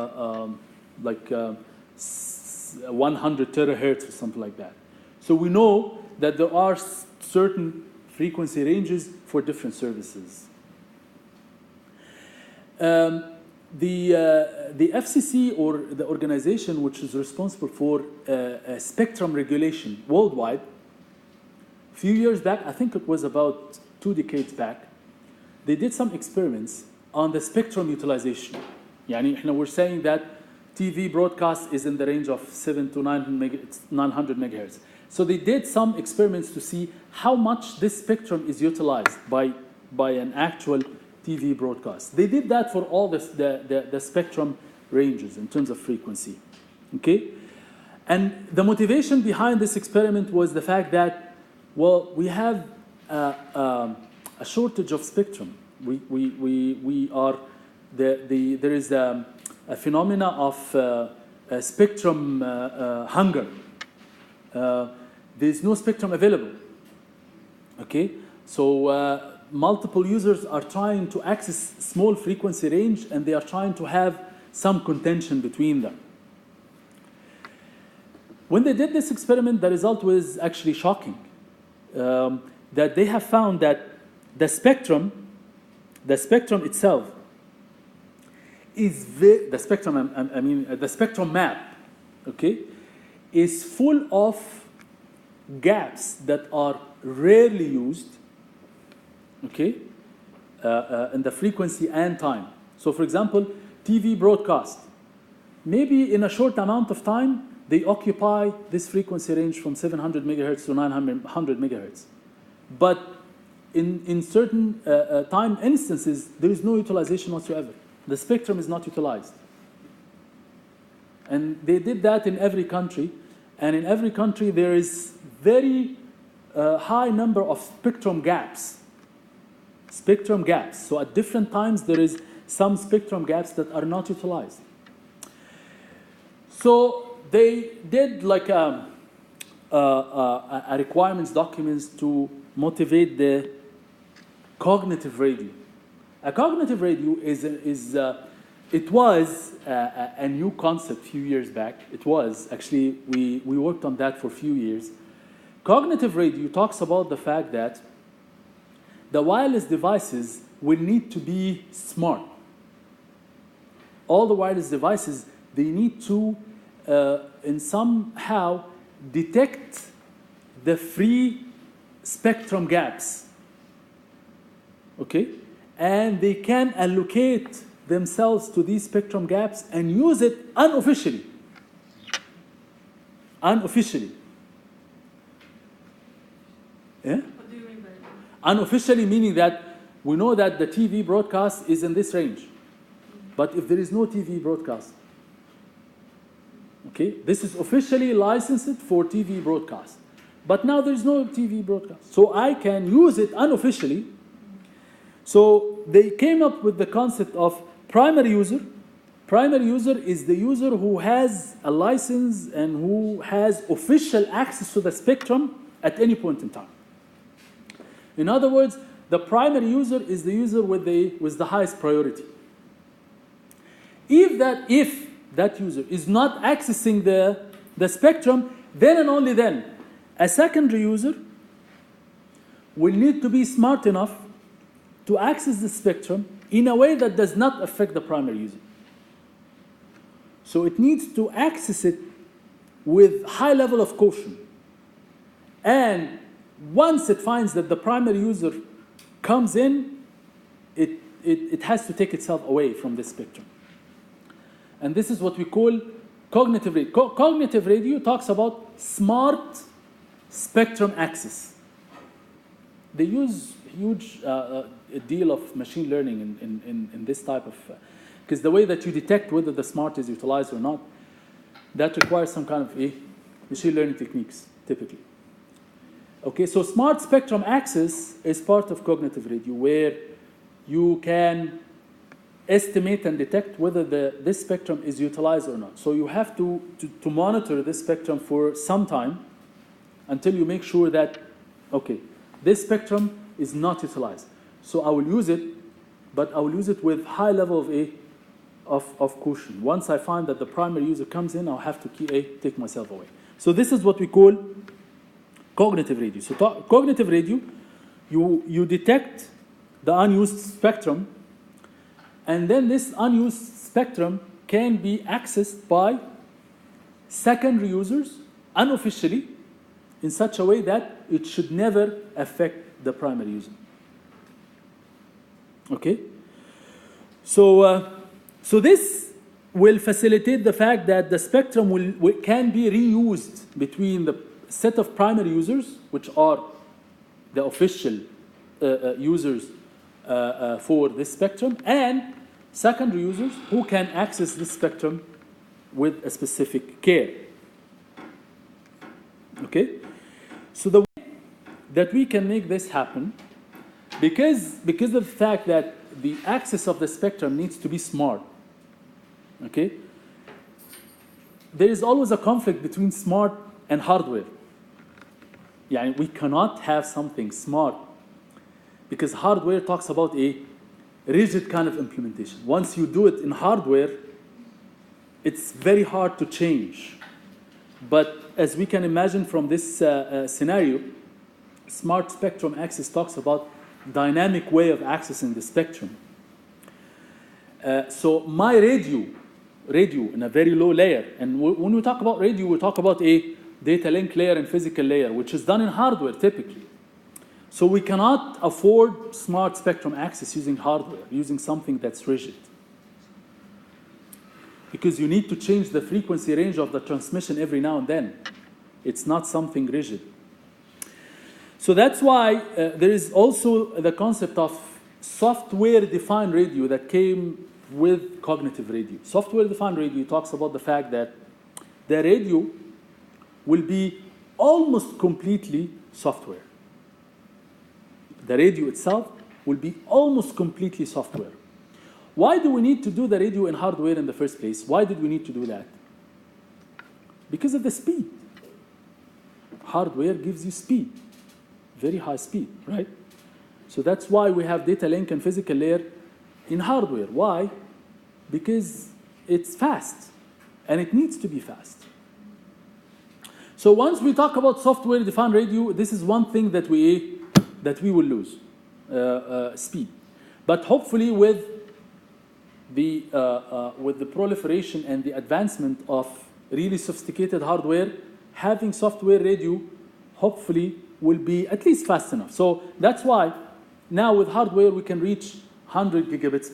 terahertz or something like that. So we know that there are certain frequency ranges for different services. The FCC, or the organization which is responsible for spectrum regulation worldwide, a few years back, I think it was about 2 decades back, they did some experiments on the spectrum utilization. يعني we're saying that TV broadcast is in the range of 7 to 900 megahertz. So they did some experiments to see how much this spectrum is utilized by an actual TV broadcast. They did that for all the spectrum ranges in terms of frequency. Okay? And the motivation behind this experiment was the fact that, well, we have a shortage of spectrum. We are, there is a phenomena of spectrum hunger. There's no spectrum available. Okay? So multiple users are trying to access small frequency range, and they are trying to have some contention between them. When they did this experiment, the result was actually shocking. That they have found that the spectrum itself is the spectrum map, okay, is full of gaps that are rarely used, okay, in the frequency and time. So, for example, TV broadcast, maybe in a short amount of time, they occupy this frequency range from 700 megahertz to 900 megahertz. But in certain time instances, there is no utilization whatsoever. The spectrum is not utilized. And they did that in every country. And in every country, there is very high number of spectrum gaps. Spectrum gaps. So at different times, there is some spectrum gaps that are not utilized. So they did like a requirements documents to motivate the cognitive radio. A cognitive radio it was a new concept a few years back. It was actually, we worked on that for a few years. Cognitive radio talks about the fact that the wireless devices will need to be smart. All the wireless devices, they need to in somehow detect the free spectrum gaps, okay? And they can allocate themselves to these spectrum gaps and use it unofficially. Unofficially. Yeah? What do you mean by that? Unofficially meaning that we know that the TV broadcast is in this range. But if there is no TV broadcast, okay, this is officially licensed for TV broadcast. But now there's no TV broadcast. So I can use it unofficially. So they came up with the concept of primary user. Primary user is the user who has a license and who has official access to the spectrum at any point in time. In other words, the primary user is the user with the highest priority. If that user is not accessing the spectrum, then and only then, a secondary user will need to be smart enough to access the spectrum in a way that does not affect the primary user. So it needs to access it with high level of caution. And once it finds that the primary user comes in, it has to take itself away from the spectrum. And this is what we call cognitive radio. Cognitive radio talks about smart spectrum access. They use huge deal of machine learning in this type of, because the way that you detect whether the smart is utilized or not, that requires some kind of machine learning techniques, typically. Okay, so smart spectrum access is part of cognitive radio, where you can estimate and detect whether this spectrum is utilized or not. So you have to monitor this spectrum for some time until you make sure that, okay, this spectrum is not utilized. So I will use it but I will use it with high level of caution. Once I find that the primary user comes in, I'll have to take myself away. So this is what we call cognitive radio. So cognitive radio, you detect the unused spectrum, and then this unused spectrum can be accessed by secondary users unofficially in such a way that it should never affect the primary user. Okay? So this will facilitate the fact that the spectrum can be reused between the set of primary users, which are the official users for this spectrum, and secondary users who can access this spectrum with a specific care. Okay? So the way that we can make this happen, because of the fact that the access of the spectrum needs to be smart, okay? There is always a conflict between smart and hardware. Yeah, we cannot have something smart because hardware talks about a rigid kind of implementation. Once you do it in hardware, it's very hard to change. But as we can imagine from this scenario, smart spectrum access talks about dynamic way of accessing the spectrum. So my radio in a very low layer, and when we talk about radio, we talk about a data link layer and physical layer, which is done in hardware typically. So we cannot afford smart spectrum access using hardware, using something that's rigid. Because you need to change the frequency range of the transmission every now and then. It's not something rigid. So that's why there is also the concept of software-defined radio that came with cognitive radio. Software-defined radio talks about the fact that the radio will be almost completely software. The radio itself will be almost completely software. Why do we need to do the radio in hardware in the first place? Why did we need to do that? Because of the speed. Hardware gives you speed, very high speed, right? So that's why we have data link and physical layer in hardware. Why? Because it's fast, and it needs to be fast. So once we talk about software-defined radio, this is one thing that we will lose, speed. But hopefully with the proliferation and the advancement of really sophisticated hardware, having software radio hopefully will be at least fast enough. So that's why now with hardware we can reach 100 gigabits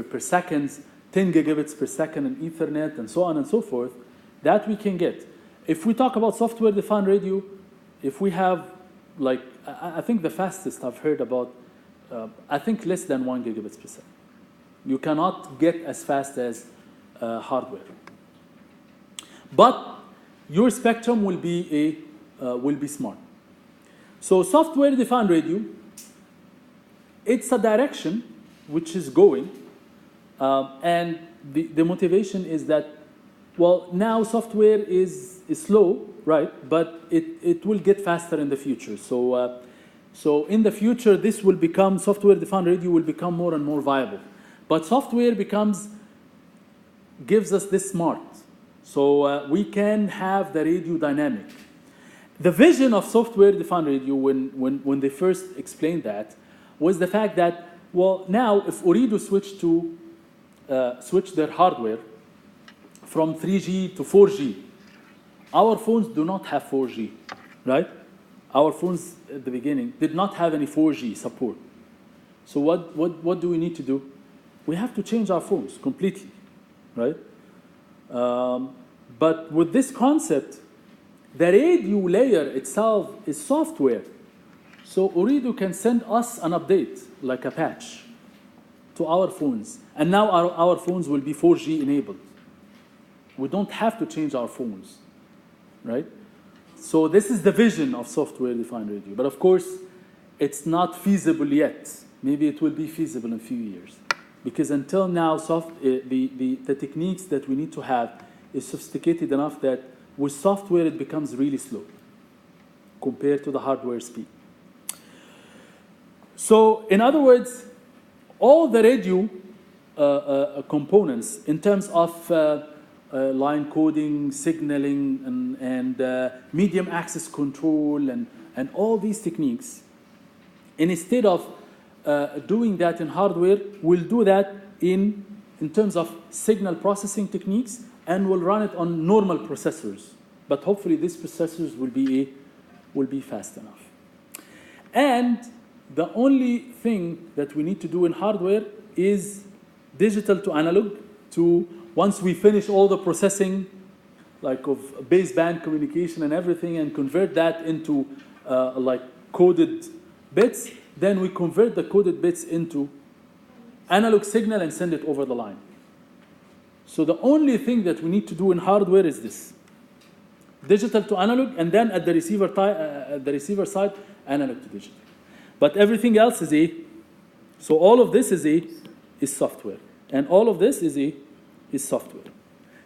per second, 10 gigabits per second in Ethernet, and so on and so forth, that we can get. If we talk about software-defined radio, if we have, like, I think the fastest I've heard about, I think less than 1 gigabits per second. You cannot get as fast as hardware. But your spectrum will be smart. So software-defined radio, it's a direction which is going, and the motivation is that, well, now software is slow, right? But it will get faster in the future. So in the future, this will become, software-defined radio will become more and more viable. But software gives us this smart. So we can have the radio dynamic. The vision of software-defined radio, when they first explained that, was the fact that, well, now if Ooredoo switch their hardware from 3G to 4G, our phones do not have 4G, right? Our phones at the beginning did not have any 4G support. So what do we need to do? We have to change our phones completely, right? But with this concept, the radio layer itself is software. So Ooredoo can send us an update, like a patch, to our phones. And now our phones will be 4G enabled. We don't have to change our phones, right? So this is the vision of software-defined radio. But of course, it's not feasible yet. Maybe it will be feasible in a few years. Because until now, the techniques that we need to have is sophisticated enough that with software it becomes really slow compared to the hardware speed. So in other words, all the radio components in terms of line coding, signaling, and medium access control, and all these techniques, and instead of doing that in hardware, we'll do that in terms of signal processing techniques, and we'll run it on normal processors. But hopefully these processors will be fast enough. And the only thing that we need to do in hardware is digital to analog, to once we finish all the processing, like of baseband communication and everything, and convert that into like coded bits, then we convert the coded bits into analog signal and send it over the line. So the only thing that we need to do in hardware is this: digital to analog, and then at the receiver side, analog to digital. But everything else is so all of this is software, and all of this is software.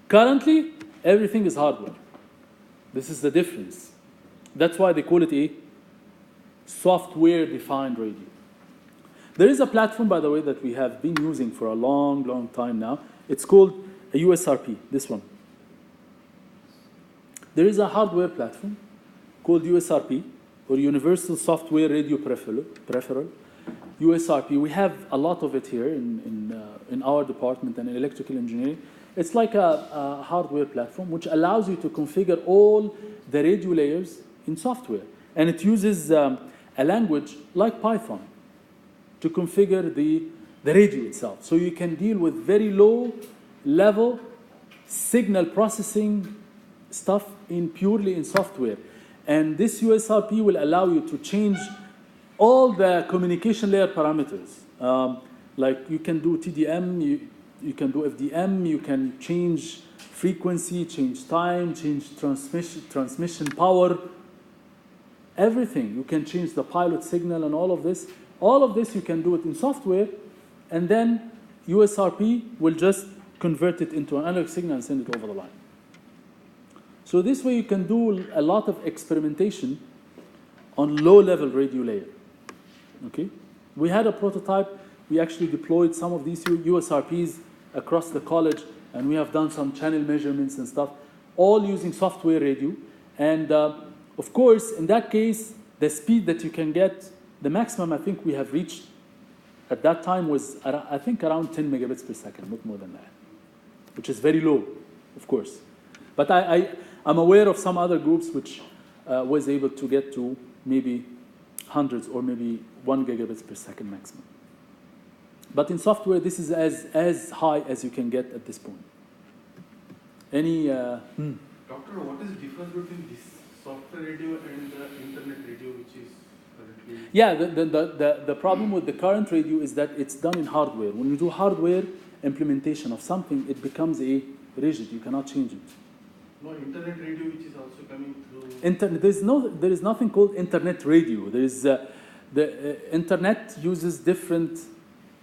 Currently, everything is hardware. This is the difference. That's why they call it a software-defined radio. There is a platform, by the way, that we have been using for a long, long time now. It's called a USRP, this one. There is a hardware platform called USRP, or Universal Software Radio Peripheral, USRP. We have a lot of it here in our department and in electrical engineering. It's like a hardware platform which allows you to configure all the radio layers in software. And it uses a language like Python to configure the radio itself. So you can deal with very low level signal processing stuff purely in software. And this USRP will allow you to change all the communication layer parameters. Like you can do TDM, you can do FDM, you can change frequency, change time, change transmission power, everything. You can change the pilot signal and all of this. All of this you can do it in software, and then USRP will just convert it into an analog signal and send it over the line. So this way you can do a lot of experimentation on low-level radio layer. Okay? We had a prototype. We actually deployed some of these USRPs across the college, and we have done some channel measurements and stuff, all using software radio. And of course, in that case, the speed that you can get, the maximum I think we have reached at that time was, I think, around 10 megabits per second, not more than that, which is very low, of course. But I'm aware of some other groups which was able to get to maybe hundreds or maybe 1 gigabits per second maximum. But in software, this is as high as you can get at this point. Any? Doctor, what is the difference between this software radio and the internet radio, which is currently? Yeah, the problem with the current radio is that it's done in hardware. When you do hardware implementation of something, it becomes rigid. You cannot change it. No, internet radio, which is also coming through. There is nothing called internet radio. There is the internet uses different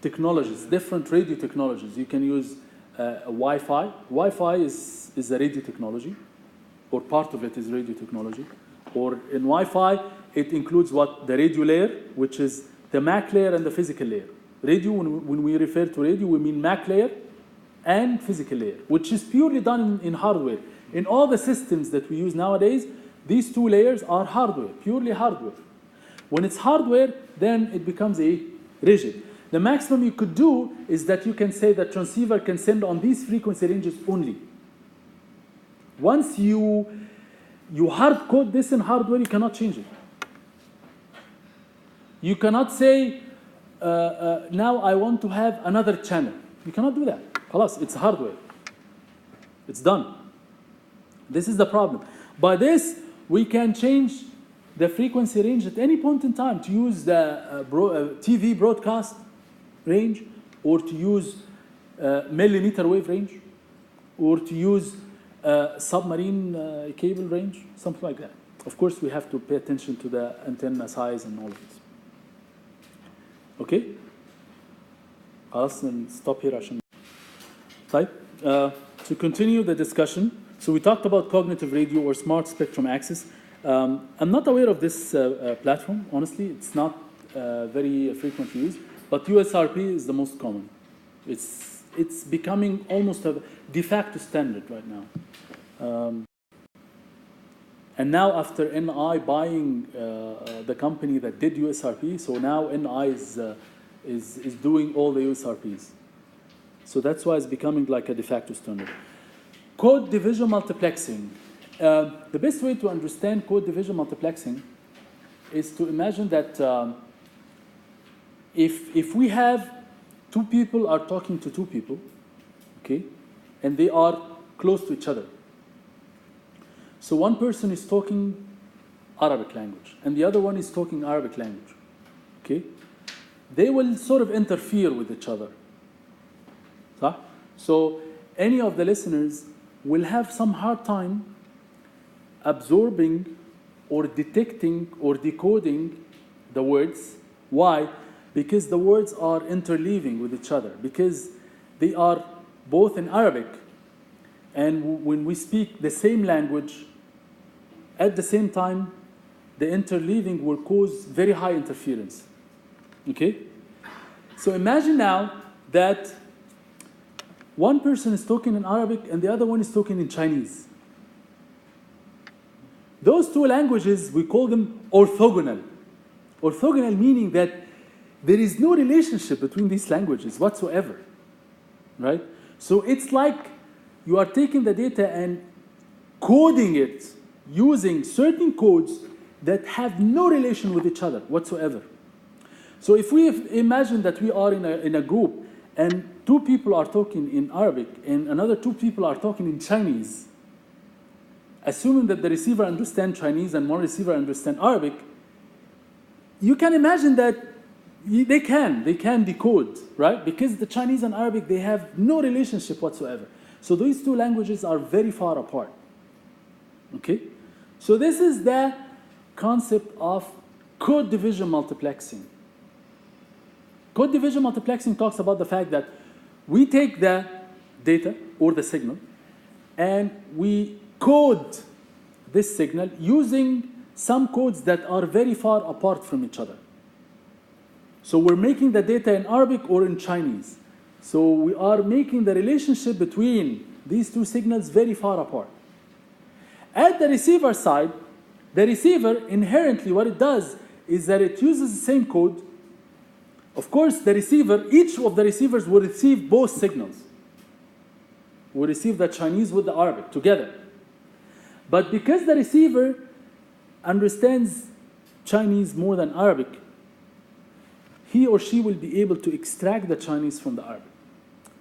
technologies, different radio technologies. You can use Wi-Fi. Wi-Fi is a radio technology, or part of it is radio technology. Or in Wi-Fi, it includes what? The radio layer, which is the MAC layer and the physical layer. Radio, when we refer to radio, we mean MAC layer and physical layer, which is purely done in hardware. In all the systems that we use nowadays, these two layers are hardware, purely hardware. When it's hardware, then it becomes rigid. The maximum you could do is that you can say that transceiver can send on these frequency ranges only. Once you hard code this in hardware, you cannot change it. You cannot say, now I want to have another channel. You cannot do that. Khalas, it's hardware. It's done. This is the problem. By this, we can change the frequency range at any point in time to use the TV broadcast range, or to use millimeter wave range, or to use submarine cable range, something like that. Of course, we have to pay attention to the antenna size and all of this. Okay? I'll stop here. To continue the discussion, so we talked about cognitive radio or smart spectrum access. I'm not aware of this platform, honestly. It's not very frequently used. but USRP is the most common. It's becoming almost a de facto standard right now. And now after NI buying the company that did USRP, so now NI is doing all the USRPs. So that's why it's becoming like a de facto standard. Code division multiplexing. The best way to understand code division multiplexing is to imagine that if we have two people are talking to two people, okay, and they are close to each other. So one person is talking Arabic language, and the other one is talking Arabic language, okay? They will sort of interfere with each other. So any of the listeners will have some hard time absorbing or detecting or decoding the words. Why? Because the words are interleaving with each other, because they are both in Arabic, and when we speak the same language, at the same time, the interleaving will cause very high interference. Okay? So imagine now that one person is talking in Arabic and the other one is talking in Chinese. Those two languages, we call them orthogonal. Orthogonal meaning that there is no relationship between these languages whatsoever, right? So it's like you are taking the data and coding it using certain codes that have no relation with each other whatsoever. So if we imagine that we are in a group and two people are talking in Arabic and another two people are talking in Chinese, assuming that the receiver understands Chinese and one receiver understands Arabic, you can imagine that they can decode, right? Because the Chinese and Arabic, they have no relationship whatsoever. So these two languages are very far apart. Okay? So this is the concept of code division multiplexing. Code division multiplexing talks about the fact that we take the data or the signal and we code this signal using some codes that are very far apart from each other. So we're making the data in Arabic or in Chinese. So we are making the relationship between these two signals very far apart. At the receiver side, the receiver inherently what it does is that it uses the same code. Of course, the receiver, each of the receivers will receive both signals. Will receive the Chinese with the Arabic together. But because the receiver understands Chinese more than Arabic, he or she will be able to extract the Chinese from the Arabic.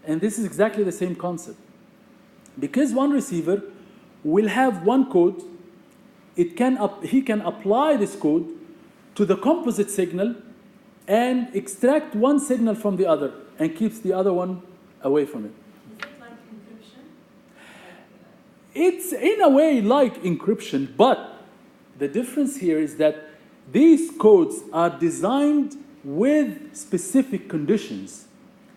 And this is exactly the same concept. Because one receiver will have one code, he can apply this code to the composite signal and extract one signal from the other and keeps the other one away from it. Is it like encryption? It's in a way like encryption, but the difference here is that these codes are designed with specific conditions.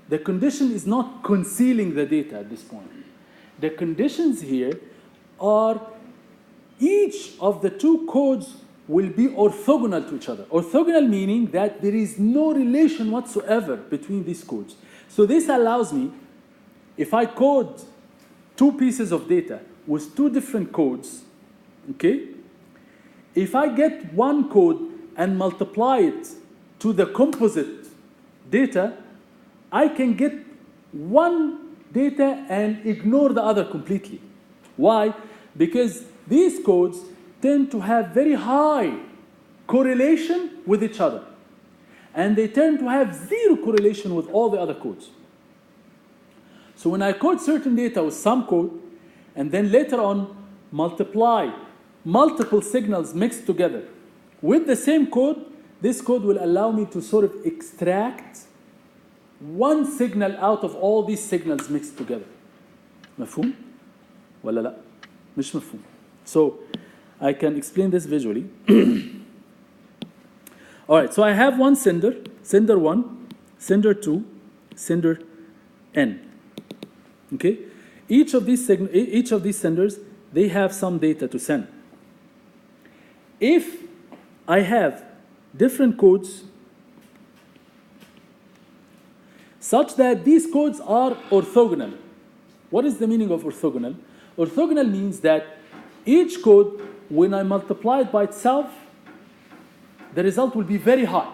The condition is not concealing the data at this point. The conditions here are each of the two codes will be orthogonal to each other. Orthogonal meaning that there is no relation whatsoever between these codes. So this allows me, if I code two pieces of data with two different codes, okay? If I get one code and multiply it to the composite data, I can get one data and ignore the other completely. Why? Because these codes tend to have very high correlation with each other. And they tend to have zero correlation with all the other codes. So when I code certain data with some code, and then later on multiply multiple signals mixed together with the same code, this code will allow me to sort of extract one signal out of all these signals mixed together. مفهوم؟ ولا لا؟ مش مفهوم. So I can explain this visually. All right, so I have one sender, sender 1, sender 2, sender n. Okay? Each of these senders, they have some data to send. If I have different codes such that these codes are orthogonal. What is the meaning of orthogonal? Orthogonal means that each code, when I multiply it by itself, the result will be very high.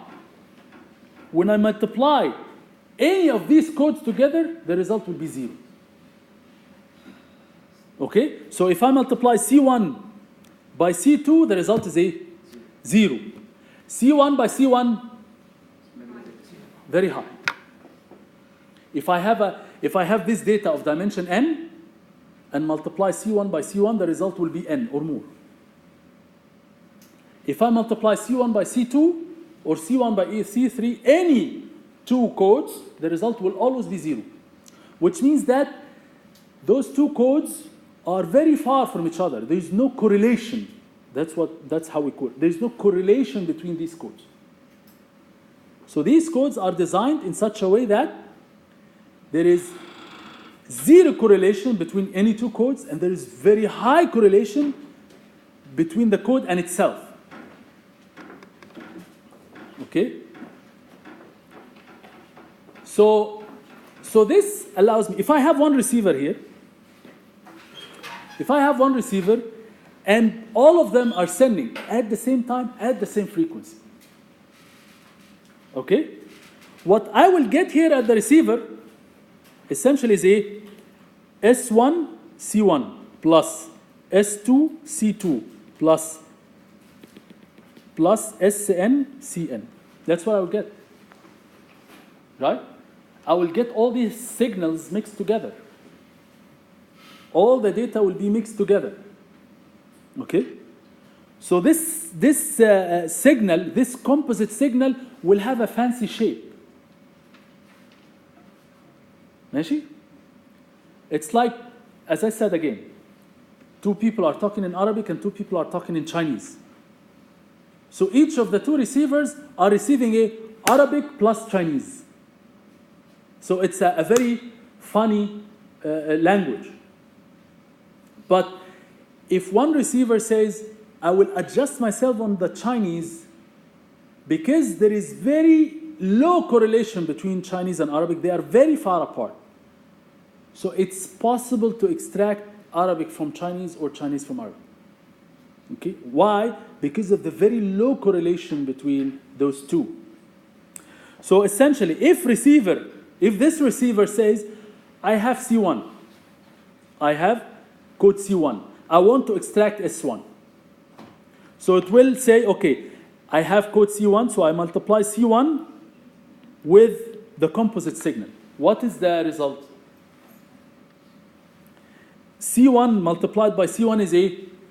When I multiply any of these codes together, the result will be 0. Okay? So if I multiply C1 by C2, the result is a 0. C1 by C1, very high. If I have this data of dimension n and multiply C1 by C1, the result will be n or more. If I multiply C1 by C2 or C1 by C3, any two codes, the result will always be 0. Which means that those two codes are very far from each other. There is no correlation. That's how we call it. There is no correlation between these codes. So these codes are designed in such a way that there is 0 correlation between any two codes, and there is very high correlation between the code and itself. Okay? So this allows me, if I have one receiver here, and all of them are sending at the same time, at the same frequency. Okay? What I will get here at the receiver essentially is a S1 C1 plus S2 C2 plus SN CN. That's what I will get. Right? I will get all these signals mixed together. All the data will be mixed together. Okay? So this signal, this composite signal, will have a fancy shape. ماشي? It's like, as I said again, two people are talking in Arabic and two people are talking in Chinese. So each of the two receivers are receiving a Arabic plus Chinese. So it's a very funny language. But if one receiver says, I will adjust myself on the Chinese, because there is very low correlation between Chinese and Arabic, they are very far apart. So it's possible to extract Arabic from Chinese or Chinese from Arabic. Okay? Why? Because of the very low correlation between those two. So essentially, if this receiver says, I have C1, I have code C1, I want to extract S1. So it will say, okay, I have code C1, so I multiply C1 with the composite signal. What is the result? C1 multiplied by C1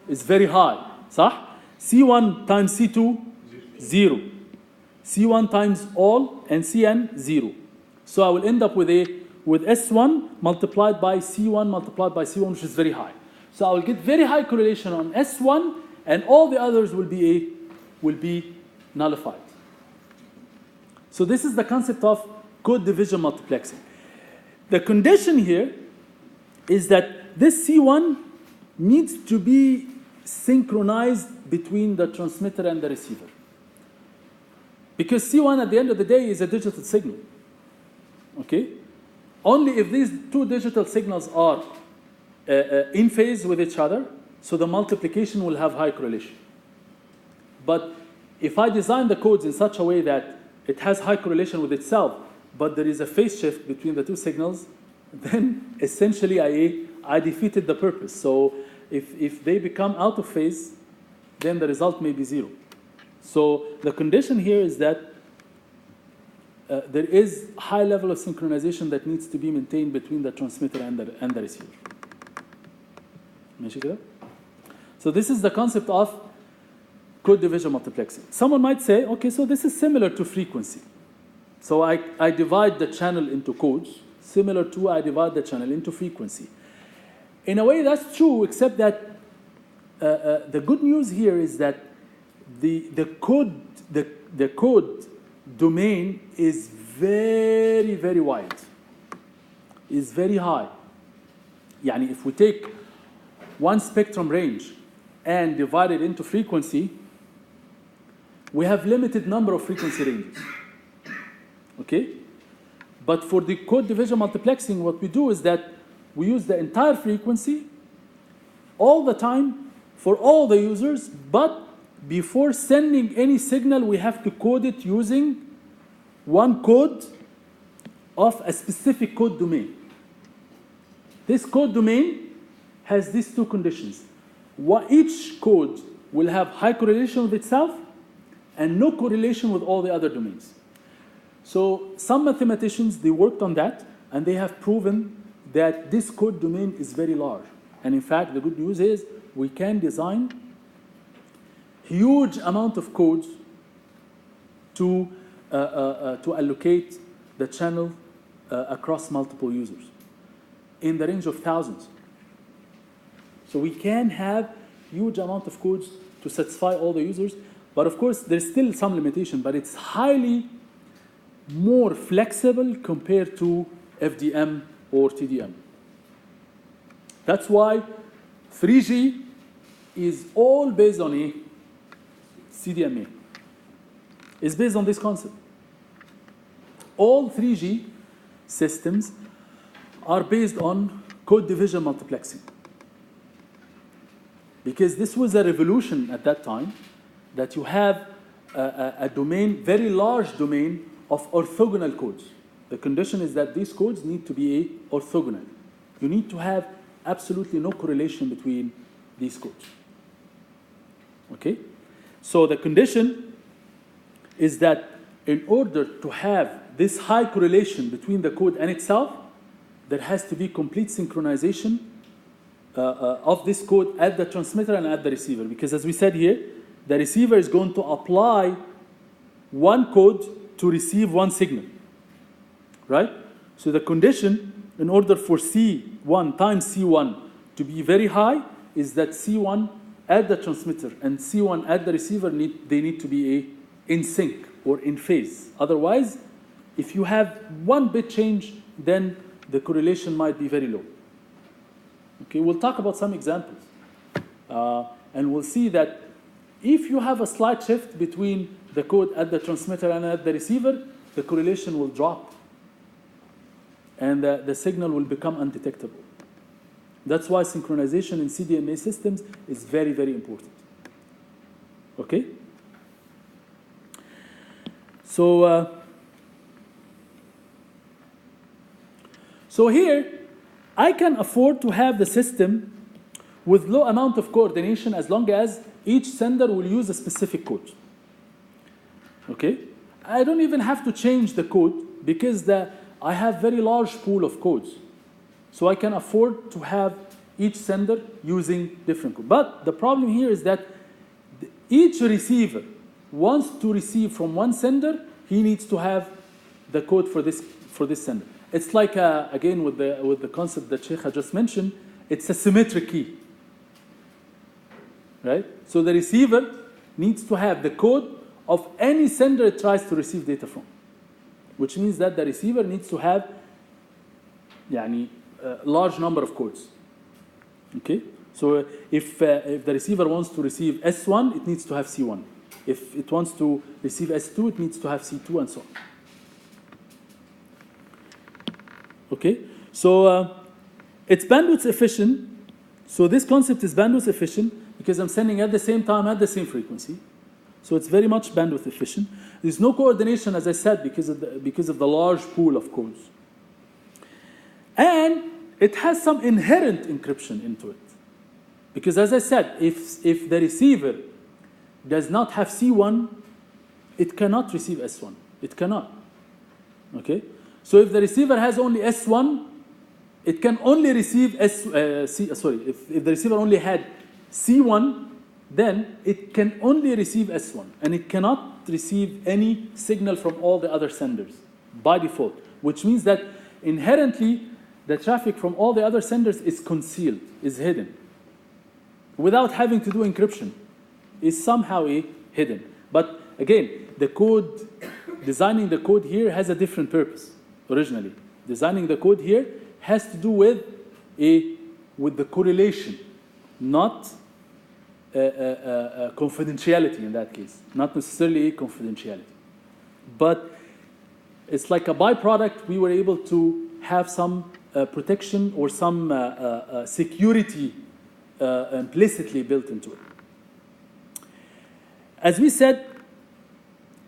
is very high. صح? C1 times C2, 0. C1 times all and Cn, 0. So I will end up with S1 multiplied by C1 multiplied by C1, which is very high. So I will get very high correlation on S1, and all the others will be nullified. So this is the concept of code division multiplexing. The condition here is that this C1 needs to be synchronized between the transmitter and the receiver. Because C1 at the end of the day is a digital signal. Okay? Only if these two digital signals are in phase with each other, so the multiplication will have high correlation. But if I design the codes in such a way that it has high correlation with itself, but there is a phase shift between the two signals, then essentially I defeated the purpose. So if they become out of phase, then the result may be 0. So the condition here is that there is high level of synchronization that needs to be maintained between the transmitter and the receiver. ماشي كده? So this is the concept of code division multiplexing. Someone might say, okay, so this is similar to frequency. So I divide the channel into codes, similar to I divide the channel into frequency. In a way, that's true, except that the good news here is that the code domain is very, very wide, is very high. يعني if we take one spectrum range and divide it into frequency, we have limited number of frequency ranges. Okay? But for the code division multiplexing, what we do is that we use the entire frequency all the time for all the users, but before sending any signal, we have to code it using one code of a specific code domain. This code domain has these two conditions. Each code will have high correlation with itself and no correlation with all the other domains. So some mathematicians, they worked on that, and they have proven that this code domain is very large. And in fact, the good news is we can design huge amount of codes to allocate the channel across multiple users in the range of thousands. So we can have huge amount of codes to satisfy all the users, but of course there's still some limitation, but it's highly more flexible compared to FDM or TDM. That's why 3G is all based on a CDMA. It's based on this concept. All 3G systems are based on code division multiplexing. Because this was a revolution at that time, that you have a domain, very large domain of orthogonal codes. The condition is that these codes need to be orthogonal. You need to have absolutely no correlation between these codes. Okay? So the condition is that in order to have this high correlation between the code and itself, there has to be complete synchronization of this code at the transmitter and at the receiver. Because as we said here, the receiver is going to apply one code to receive one signal, right? So the condition, in order for C1 times C1 to be very high, is that C1 at the transmitter and C1 at the receiver need to be in sync or in phase. Otherwise, if you have one bit change, then the correlation might be very low. Okay, we'll talk about some examples. And we'll see that if you have a slight shift between the code at the transmitter and at the receiver, the correlation will drop. And the signal will become undetectable. That's why synchronization in CDMA systems is very, very important. Okay? So here, I can afford to have the system with low amount of coordination as long as each sender will use a specific code. Okay? I don't even have to change the code because I have very large pool of codes. So I can afford to have each sender using different code. But the problem here is that each receiver wants to receive from one sender, he needs to have the code for this sender. It's like, again, with the concept that Sheikh had just mentioned, it's a symmetric key. Right? So the receiver needs to have the code of any sender it tries to receive data from, which means that the receiver needs to have a large number of codes. Okay? So if the receiver wants to receive S1, it needs to have C1. If it wants to receive S2, it needs to have C2, and so on. Okay? So it's bandwidth efficient. So this concept is bandwidth efficient because I'm sending at the same time at the same frequency. So it's very much bandwidth efficient. There's no coordination, as I said, because of the large pool of codes. And it has some inherent encryption into it. Because as I said, if the receiver does not have C1, it cannot receive S1. It cannot. Okay? So if the receiver has only S1, it can only receive if the receiver only had C1, then it can only receive S1, and it cannot receive any signal from all the other senders by default, which means that inherently the traffic from all the other senders is concealed, is hidden, without having to do encryption, is somehow hidden. But again, the code, designing the code here has a different purpose originally. Designing the code here has to do with the correlation, not confidentiality in that case, not necessarily confidentiality. But it's like a byproduct. We were able to have some protection or some security implicitly built into it. As we said,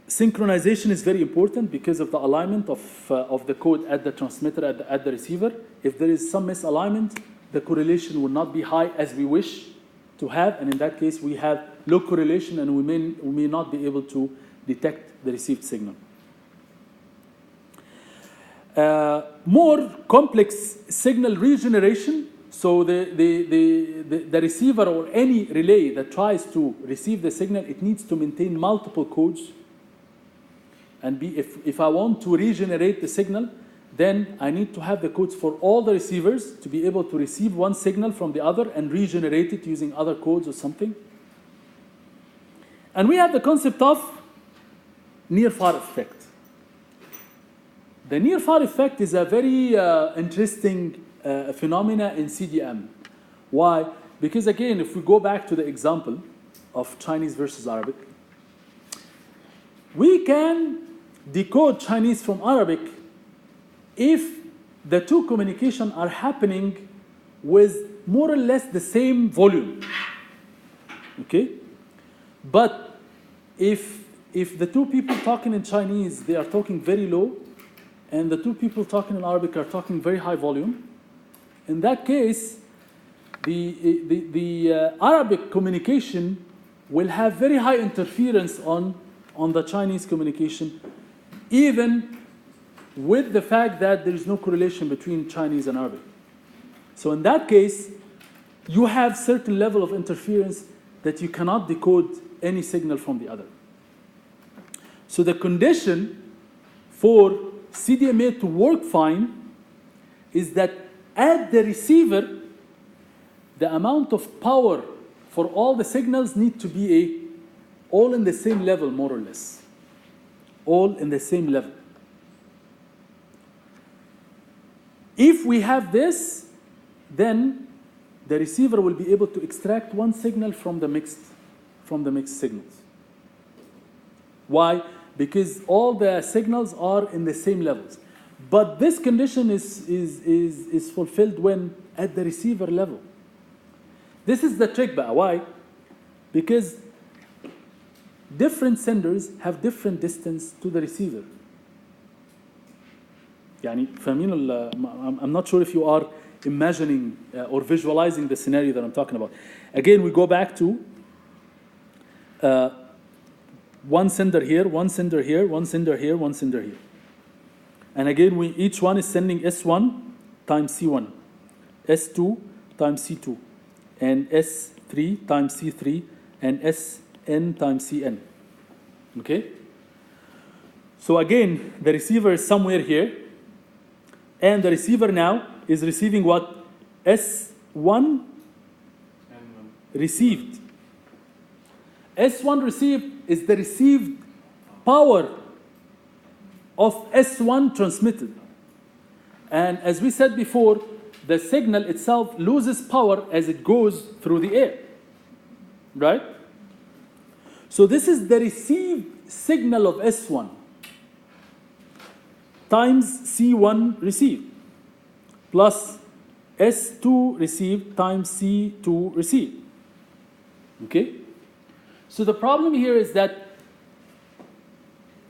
synchronization is very important because of the alignment of the code at the transmitter, at the receiver. If there is some misalignment, the correlation will not be high as we wish to have, and in that case, we have low correlation, and we may not be able to detect the received signal. More complex signal regeneration. So the receiver or any relay that tries to receive the signal, it needs to maintain multiple codes. And if I want to regenerate the signal, then I need to have the codes for all the receivers to be able to receive one signal from the other and regenerate it using other codes or something. And we have the concept of near-far effect. The near-far effect is a very interesting phenomena in CDM. Why? Because again, if we go back to the example of Chinese versus Arabic, we can decode Chinese from Arabic if the two communications are happening with more or less the same volume. Okay? But if the two people talking in Chinese, they are talking very low, and the two people talking in Arabic are talking very high volume, in that case, the Arabic communication will have very high interference on the Chinese communication, even with the fact that there is no correlation between Chinese and Arabic. So in that case, you have certain level of interference that you cannot decode any signal from the other. So the condition for CDMA to work fine is that at the receiver, the amount of power for all the signals need to be all in the same level, more or less. All in the same level. If we have this, then the receiver will be able to extract one signal from the mixed signals. Why? Because all the signals are in the same levels. But this condition is fulfilled when at the receiver level. This is the trick, but why? Because different senders have different distance to the receiver. يعني فاهمين I'm not sure if you are imagining or visualizing the scenario that I'm talking about. Again, we go back to one sender here, one sender here, one sender here, one sender here. And again, each one is sending S1 times C1, S2 times C2, and S3 times C3, and Sn times Cn. Okay? So again, the receiver is somewhere here, and the receiver now is receiving what? S1 received. S1 received is the received power of S1 transmitted. And as we said before, the signal itself loses power as it goes through the air. Right? So this is the received signal of S1 times C1 received plus S2 received times C2 received. Okay? So the problem here is that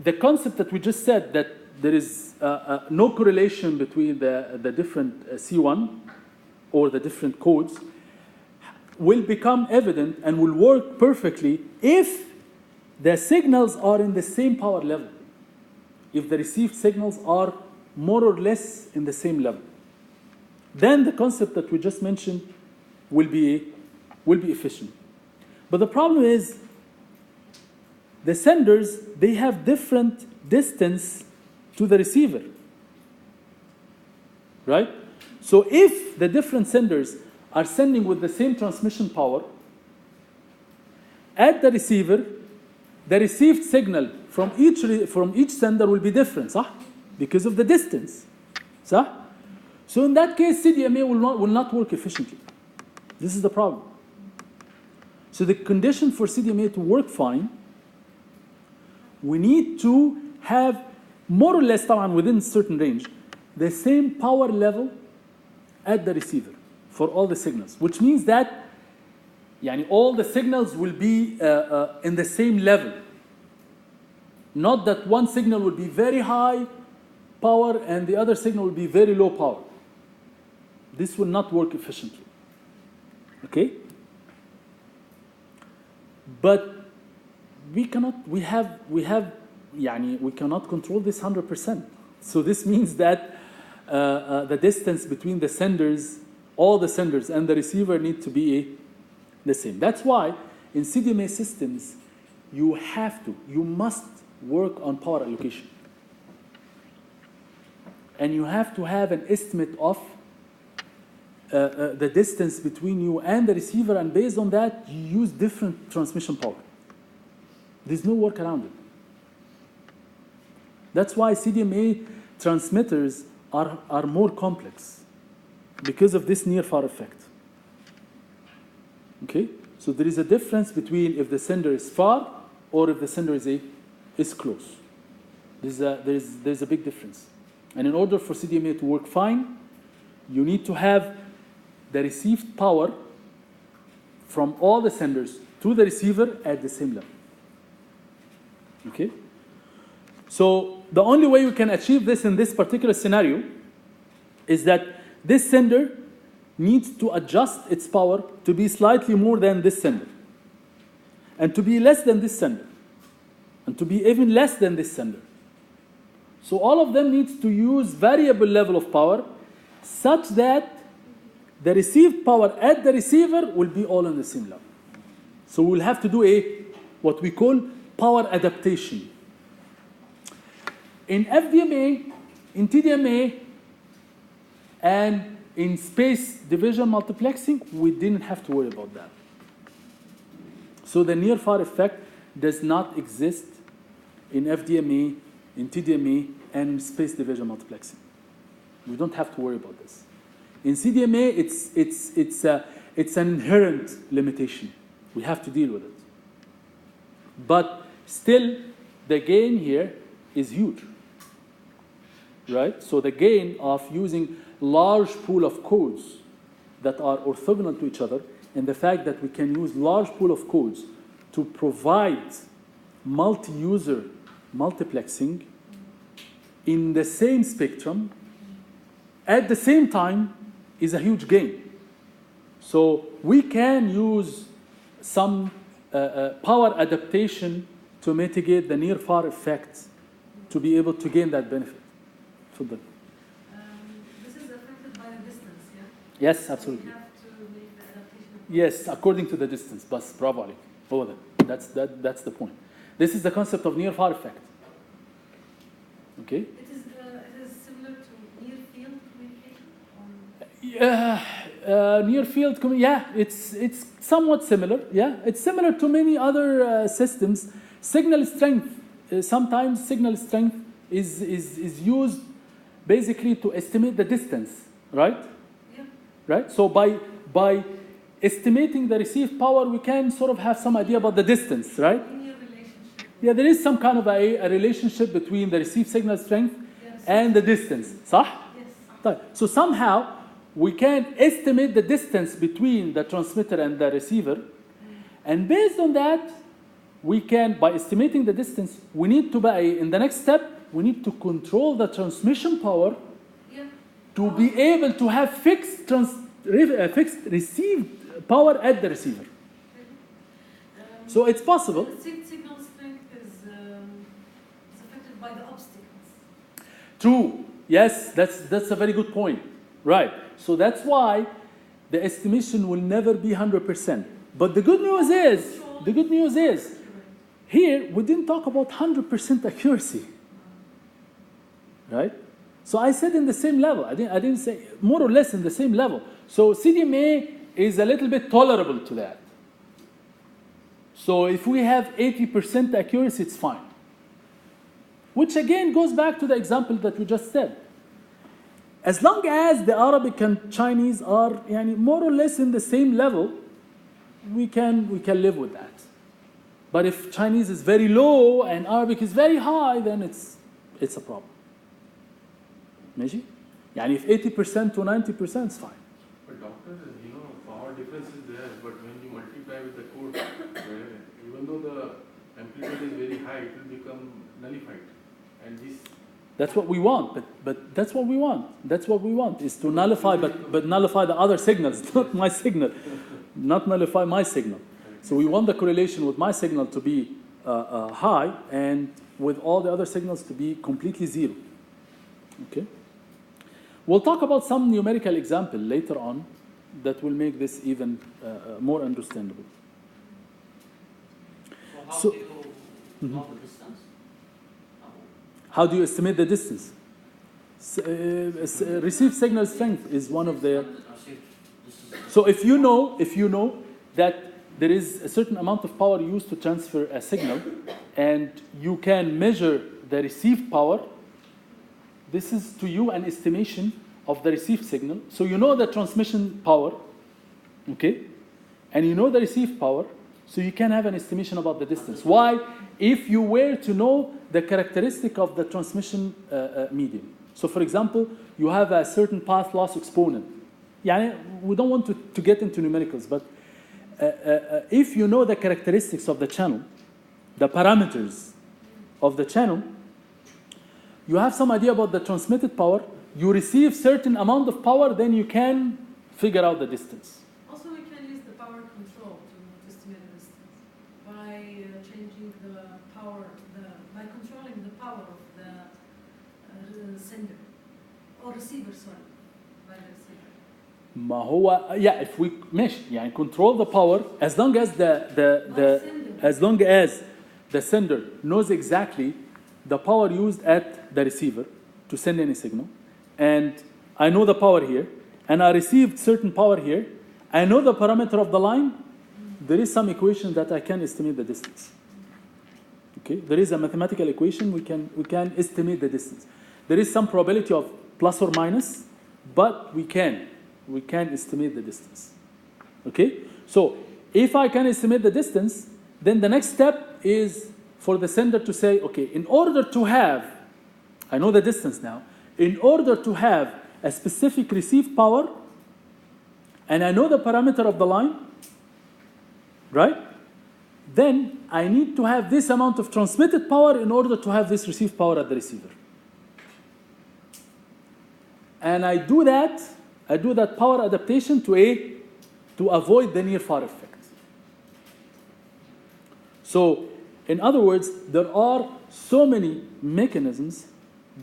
the concept that we just said, that there is no correlation between the different C1 or the different codes, will become evident and will work perfectly if the signals are in the same power level. If the received signals are more or less in the same level, then the concept that we just mentioned will be efficient. But the problem is the senders, they have different distance to the receiver. Right? So if the different senders are sending with the same transmission power, at the receiver, the received signal from each sender will be different, صح? Because of the distance. صح? So in that case, CDMA will not work efficiently. This is the problem. So the condition for CDMA to work fine, we need to have more or less طبعا within a certain range, the same power level at the receiver for all the signals, which means that يعني all the signals will be in the same level. Not that one signal will be very high power and the other signal will be very low power. This will not work efficiently. Okay? But we cannot control this 100%. So this means that the distance between the senders, all the senders and the receiver need to be the same. That's why in CDMA systems, you must work on power allocation. And you have to have an estimate of the distance between you and the receiver, and based on that, you use different transmission power. There's no work around it. That's why CDMA transmitters are more complex because of this near-far effect. Okay? So there is a difference between if the sender is far or if the sender is close. There's a big difference. And in order for CDMA to work fine, you need to have the received power from all the senders to the receiver at the same level. Okay? So the only way we can achieve this in this particular scenario is that this sender needs to adjust its power to be slightly more than this sender, and to be less than this sender, and to be even less than this sender. So all of them needs to use variable level of power such that the received power at the receiver will be all on the same level. So we'll have to do what we call power adaptation. In FDMA, in TDMA, and in space division multiplexing, we didn't have to worry about that. So the near-far effect does not exist in FDMA, in TDMA, and in space division multiplexing. We don't have to worry about this. In CDMA, it's an inherent limitation. We have to deal with it. But still, the gain here is huge, right? So the gain of using large pool of codes that are orthogonal to each other, and the fact that we can use large pool of codes to provide multi-user multiplexing in the same spectrum at the same time is a huge gain. So we can use some power adaptation to mitigate the near-far effect to be able to gain that benefit. This is affected by the distance, yeah? Yes, absolutely. So we have to make the adaptation. Yes, according to the distance. Bas, bravo عليك. هو ده. That's the point. This is the concept of near-far effect. Okay? It is similar to near-field communication? Near-field it's somewhat similar. Yeah, it's similar to many other systems. Signal strength. Sometimes signal strength is used basically to estimate the distance, right? Yeah. Right? So by estimating the received power, we can sort of have some idea about the distance, right? Linear relationship. Yeah, there is some kind of a relationship between the received signal strength and the distance. صح? Yes. So somehow we can estimate the distance between the transmitter and the receiver, and based on that, we can, by estimating the distance, we need to in the next step, we need to control the transmission power to be able to have fixed received power at the receiver. So it's possible. Signal strength is affected by the obstacles. True. Yes, that's a very good point. Right. So that's why the estimation will never be 100%. But the good news is, here we didn't talk about 100% accuracy. Right? So I said in the same level. I didn't say more or less in the same level. So CDMA is a little bit tolerable to that. So if we have 80% accuracy, it's fine. Which again goes back to the example that we just said. As long as the Arabic and Chinese are more or less in the same level, we can live with that. But if Chinese is very low and Arabic is very high, then it's a problem. ماشي؟ يعني if 80% to 90% it's fine. But doctor, you know, power difference is there, but when you multiply with the code, even though the amplitude is very high, it will become nullified. And this. That's what we want, but that's what we want. That's what we want, is to nullify, but nullify the other signals, not my signal. Not nullify my signal. So we want the correlation with my signal to be high, and with all the other signals to be completely zero. Okay? We'll talk about some numerical example later on that will make this even more understandable. So how do you know the distance? How do you estimate the distance? Received signal strength is one of the. So if you know that there is a certain amount of power used to transfer a signal, and you can measure the received power, this is to you an estimation of the received signal. So you know the transmission power, okay? And you know the received power, so you can have an estimation about the distance. Why? If you were to know the characteristic of the transmission medium. So for example, you have a certain path loss exponent. Yeah, we don't want to get into numericals, but if you know the characteristics of the channel, the parameters of the channel, you have some idea about the transmitted power, you receive certain amount of power, then you can figure out the distance. Also, we can use the power control to estimate the distance by changing the power, by controlling the power of the sender or receiver, sorry, by the receiver. ما هو if we ماشي يعني control the power as long as the sender knows exactly the power used at the receiver to send any signal, and I know the power here, and I received certain power here, I know the parameter of the line, there is some equation that I can estimate the distance. Okay, there is a mathematical equation, we can estimate the distance. There is some probability of plus or minus, but we can estimate the distance. Okay, so if I can estimate the distance, then the next step is for the sender to say, okay, in order to have, I know the distance now, in order to have a specific received power, and I know the parameter of the line, right? Then I need to have this amount of transmitted power in order to have this received power at the receiver. And I do that power adaptation to avoid the near-far effect. So, in other words, there are so many mechanisms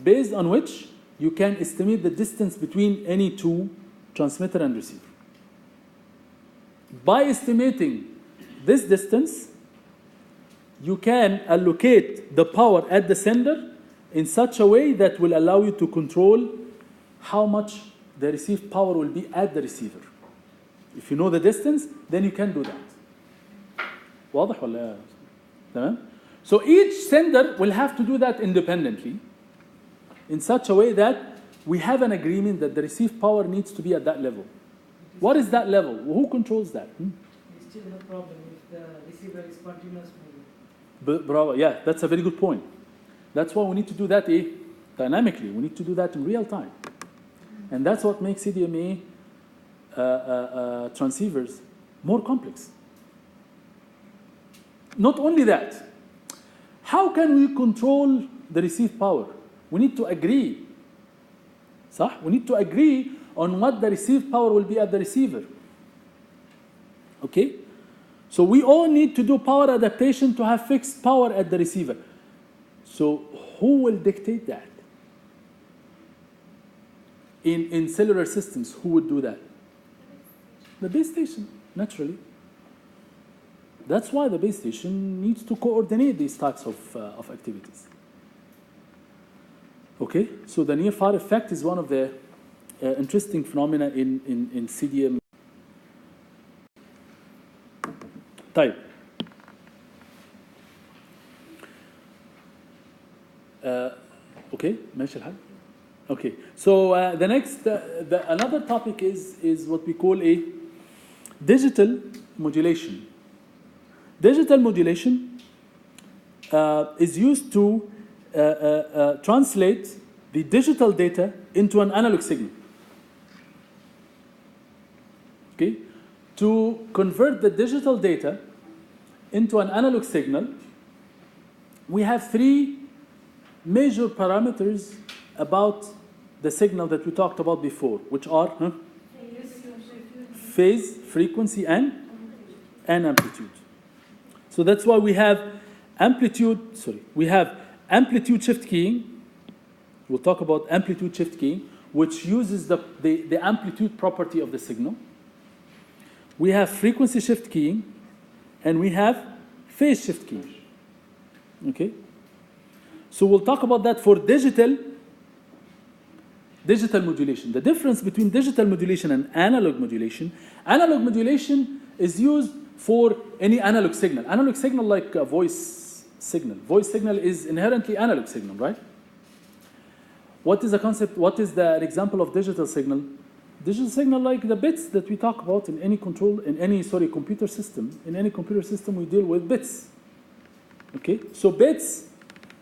based on which you can estimate the distance between any two transmitter and receiver. By estimating this distance, you can allocate the power at the sender in such a way that will allow you to control how much the received power will be at the receiver. If you know the distance, then you can do that. واضح ولا تمام؟ So each sender will have to do that independently in such a way that we have an agreement that the received power needs to be at that level. What is that level? Who controls that? We still have a problem if the receiver is continuous moving. Bravo, yeah, that's a very good point. That's why we need to do that dynamically. We need to do that in real time. And that's what makes CDMA transceivers more complex. Not only that, how can we control the received power? We need to agree. صح? We need to agree on what the received power will be at the receiver. Okay? So we all need to do power adaptation to have fixed power at the receiver. So who will dictate that? In cellular systems, who would do that? The base station, naturally. That's why the base station needs to coordinate these types of activities. Okay, so the near-far effect is one of the interesting phenomena in CDM. طيب. Okay, ماشي الحال. Okay, so the next, another topic is what we call a digital modulation. Digital modulation is used to translate the digital data into an analog signal. Okay? To convert the digital data into an analog signal, we have three major parameters about the signal that we talked about before, which are phase, frequency, and amplitude. So that's why we have amplitude shift keying. We'll talk about amplitude shift keying, which uses the amplitude property of the signal. We have frequency shift keying, and we have phase shift keying. Okay? So we'll talk about that for digital modulation. The difference between digital modulation and analog modulation is used for any analog signal. Analog signal like a voice signal. Voice signal is inherently analog signal, right? What is the concept? What is the example of digital signal? Digital signal like the bits that we talk about in any computer system. In any computer system, we deal with bits. Okay? So bits,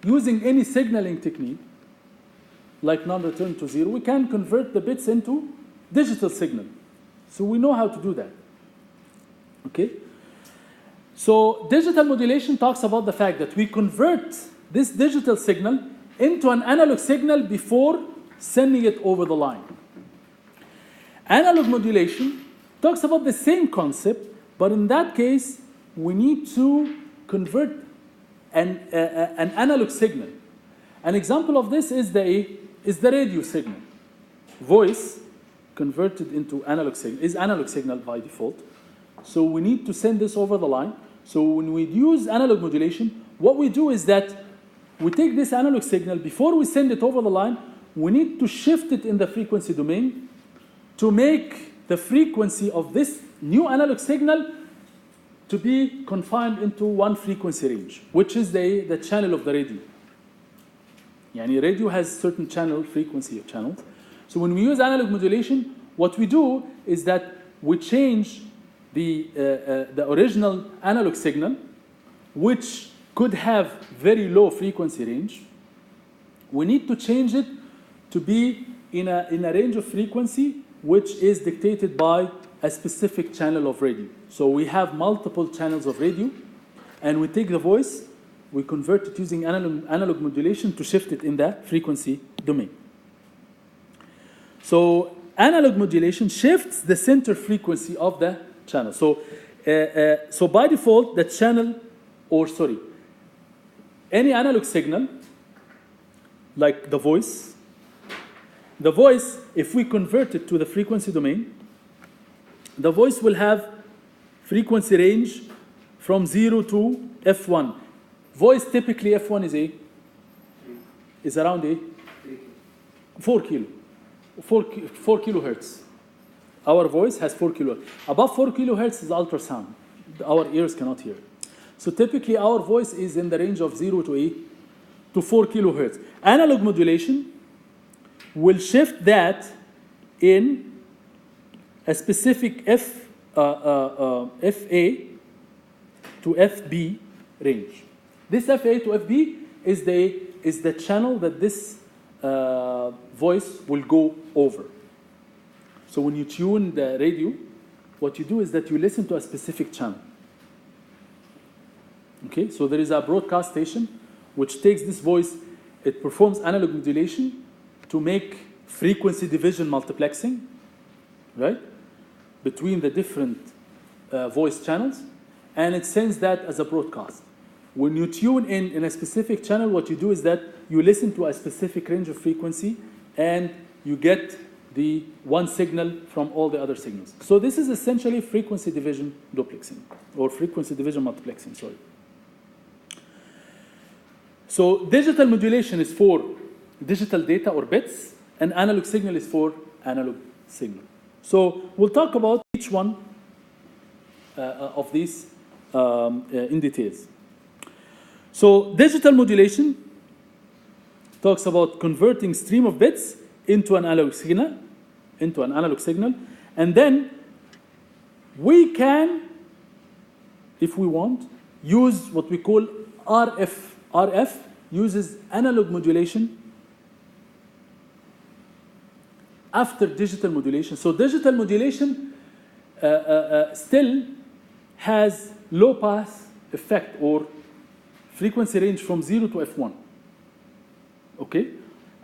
using any signaling technique, like non-return to zero, we can convert the bits into digital signal. So we know how to do that. Okay? So digital modulation talks about the fact that we convert this digital signal into an analog signal before sending it over the line. Analog modulation talks about the same concept, but in that case, we need to convert an analog signal. An example of this is the radio signal. Voice converted into analog signal is analog signal by default. So we need to send this over the line. So when we use analog modulation, what we do is that we take this analog signal, before we send it over the line, we need to shift it in the frequency domain to make the frequency of this new analog signal to be confined into one frequency range, which is the channel of the radio. Yani radio has certain frequency of channels. So when we use analog modulation, what we do is that we change the original analog signal, which could have very low frequency range. We need to change it to be in a range of frequency which is dictated by a specific channel of radio. So we have multiple channels of radio, and we take the voice, we convert it using analog modulation to shift it in the frequency domain. So analog modulation shifts the center frequency of the channel. So by default, the channel, any analog signal, like the voice, if we convert it to the frequency domain, the voice will have frequency range from 0 to F1. Voice typically F1 is around 4 kilohertz. Our voice has 4 kilohertz. Above 4 kilohertz is ultrasound. Our ears cannot hear. So typically our voice is in the range of 0 to 4 kilohertz. Analog modulation will shift that in a specific FA to FB range. This FA to FB is the channel that this voice will go over. So when you tune the radio, what you do is that you listen to a specific channel. Okay, so there is a broadcast station which takes this voice, it performs analog modulation to make frequency division multiplexing, right, between the different voice channels, and it sends that as a broadcast. When you tune in a specific channel, what you do is that you listen to a specific range of frequency and you get the one signal from all the other signals. So this is essentially frequency division duplexing, or frequency division multiplexing, sorry. So digital modulation is for digital data or bits, and analog signal is for analog signal. So we'll talk about each one of these in details. So digital modulation talks about converting stream of bits into an analog signal, and then we can, if we want, use what we call RF uses analog modulation after digital modulation. So digital modulation still has low pass effect or frequency range from 0 to f1. Okay?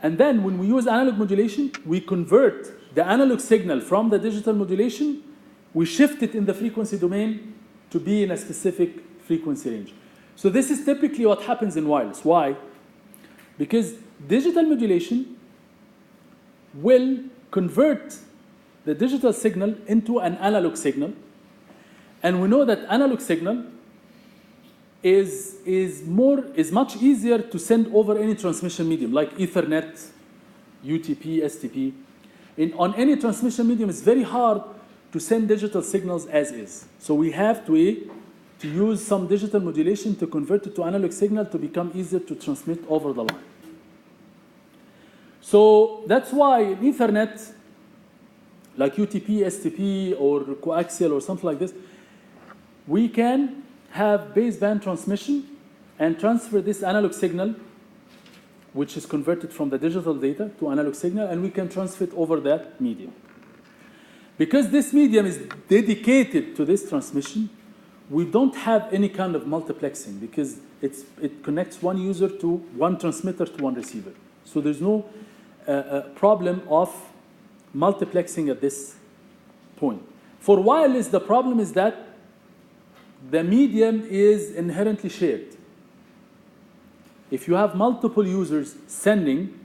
And then when we use analog modulation, we convert the analog signal from the digital modulation, we shift it in the frequency domain to be in a specific frequency range. So this is typically what happens in wireless. Why? Because digital modulation will convert the digital signal into an analog signal. And we know that analog signal is much easier to send over any transmission medium, like Ethernet, UTP, STP. On any transmission medium, it's very hard to send digital signals as is. So we have to use some digital modulation to convert it to analog signal to become easier to transmit over the line. So that's why in Ethernet, like UTP, STP, or coaxial, or something like this, we can have baseband transmission and transfer this analog signal, which is converted from the digital data to analog signal, and we can transfer it over that medium. Because this medium is dedicated to this transmission, we don't have any kind of multiplexing because it connects one user to one transmitter to one receiver. So there's no problem of multiplexing at this point. For wireless, the problem is that the medium is inherently shared. If you have multiple users sending,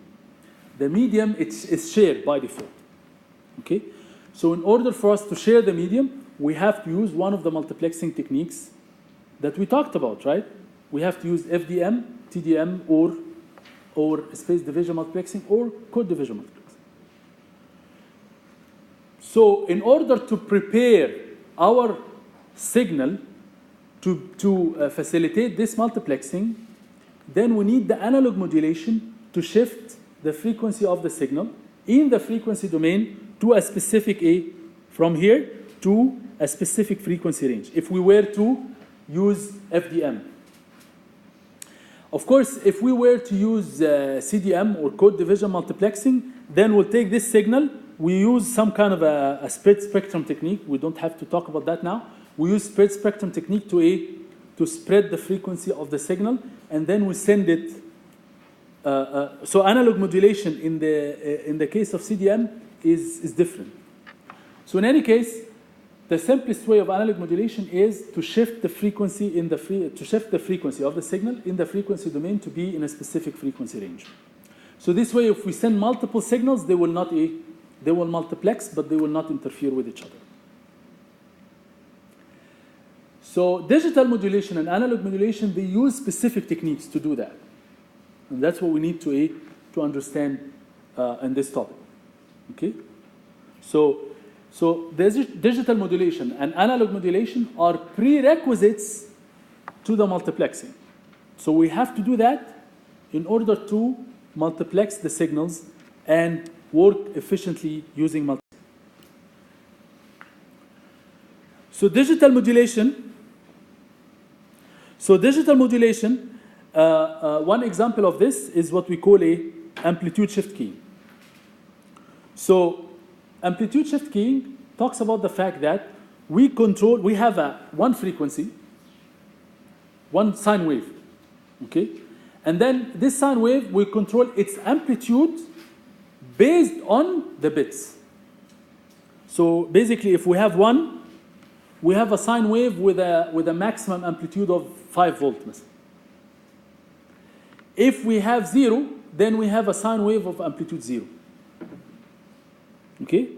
the medium is shared by default. Okay? So in order for us to share the medium, we have to use one of the multiplexing techniques that we talked about, right? We have to use FDM, TDM, or space division multiplexing, or code division multiplexing. So in order to prepare our signal to facilitate this multiplexing, then we need the analog modulation to shift the frequency of the signal in the frequency domain to a specific from here to a specific frequency range, if we were to use FDM. Of course, if we were to use CDM or code division multiplexing, then we'll take this signal. We use some kind of a spread spectrum technique. We don't have to talk about that now. We use spread spectrum technique to spread the frequency of the signal, and then we send it. So analog modulation in the case of CDM is different. So in any case, the simplest way of analog modulation is to shift the frequency the frequency of the signal in the frequency domain to be in a specific frequency range. So this way, if we send multiple signals, they will multiplex, but they will not interfere with each other. So digital modulation and analog modulation, they use specific techniques to do that. And that's what we need to understand in this topic. Okay? So digital modulation and analog modulation are prerequisites to the multiplexing. So we have to do that in order to multiplex the signals and work efficiently using multiplexing. So digital modulation, one example of this is what we call a amplitude shift keying. So amplitude shift keying talks about the fact that we have one frequency, one sine wave, okay? And then this sine wave, we control its amplitude based on the bits. So basically, if we have one, we have a sine wave with a maximum amplitude of 5 volts. If we have 0, then we have a sine wave of amplitude 0. Okay?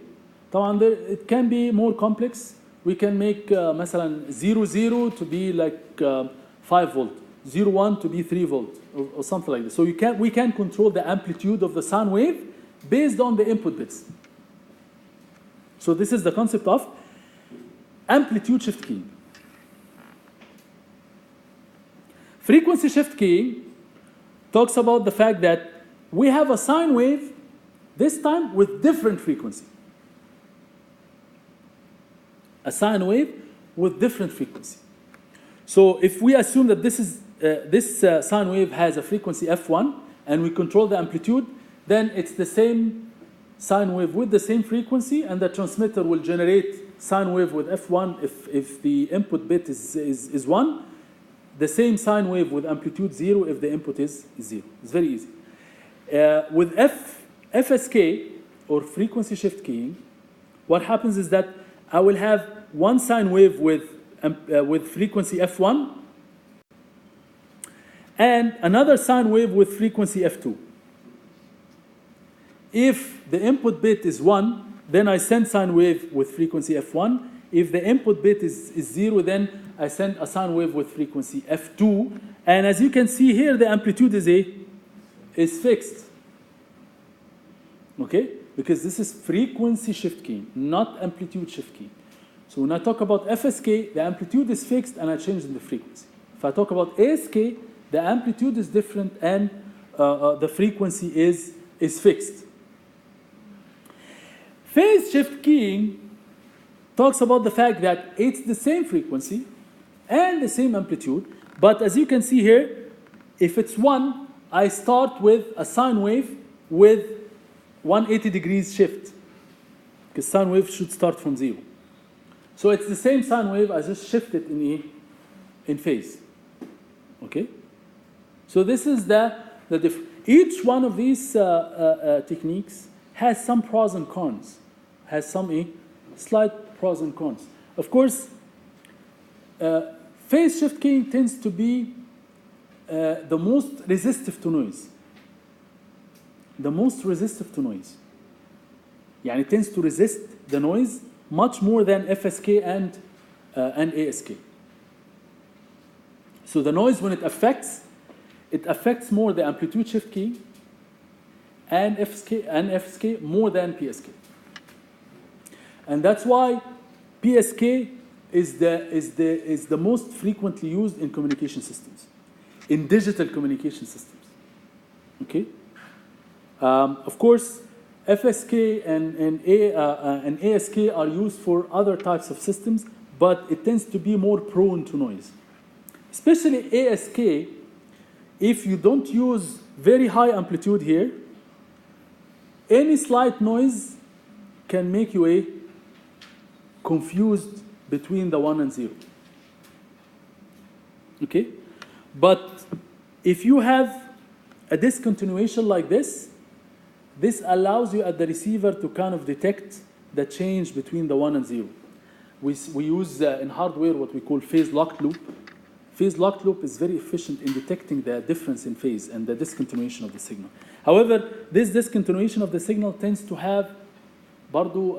It can be more complex. We can make مثلا 0, 0 to be like 5 volt, 0, 1 to be 3 volt, or something like this. So we can control the amplitude of the sine wave based on the input bits. So this is the concept of amplitude shift keying. Frequency shift keying talks about the fact that we have a sine wave this time with different frequency. A sine wave with different frequency. So if we assume that this is sine wave has a frequency f1 and we control the amplitude, then it's the same sine wave with the same frequency, and the transmitter will generate sine wave with f1 if the input bit is 1, the same sine wave with amplitude 0 if the input is 0. It's very easy. With FSK, or frequency shift keying, what happens is that I will have one sine wave with frequency f1 and another sine wave with frequency f2. If the input bit is 1, then I send sine wave with frequency f1. If the input bit is 0, then I send a sine wave with frequency f2. And as you can see here, the amplitude is fixed. Okay? Because this is frequency shift keying, not amplitude shift keying. So when I talk about FSK, the amplitude is fixed and I change in the frequency. If I talk about ASK, the amplitude is different and the frequency is fixed. Phase shift keying talks about the fact that it's the same frequency and the same amplitude, but as you can see here, if it's 1, I start with a sine wave with 180 degrees shift, because sine wave should start from 0. So it's the same sine wave, I just shift it in phase. Okay? So this is the difference. Each one of these techniques has some pros and cons, has some slight pros and cons. Of course, phase shift keying tends to be the most resistive to noise. The most resistive to noise. Yeah, it tends to resist the noise much more than FSK and ASK. So the noise, when it affects more the amplitude shift key and FSK more than PSK. And that's why PSK is the most frequently used in communication systems, in digital communication systems. Okay? Of course, FSK and ASK are used for other types of systems, but it tends to be more prone to noise. Especially ASK, if you don't use very high amplitude here, any slight noise can make you confused between the 1 and 0. Okay? But if you have a discontinuation like this allows you at the receiver to kind of detect the change between the 1 and 0. We use in hardware what we call phase locked loop. Phase locked loop is very efficient in detecting the difference in phase and the discontinuation of the signal. However, this discontinuation of the signal tends to have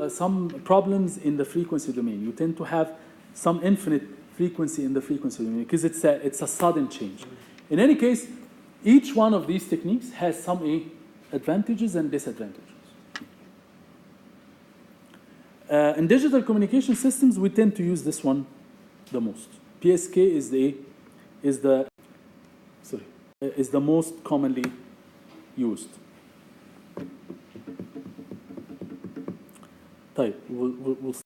some problems in the frequency domain. You tend to have some infinite frequency in the frequency domain because it's a sudden change. In any case, each one of these techniques has some advantages and disadvantages. In digital communication systems, we tend to use this one the most. PSK is the most commonly used. طيب, we'll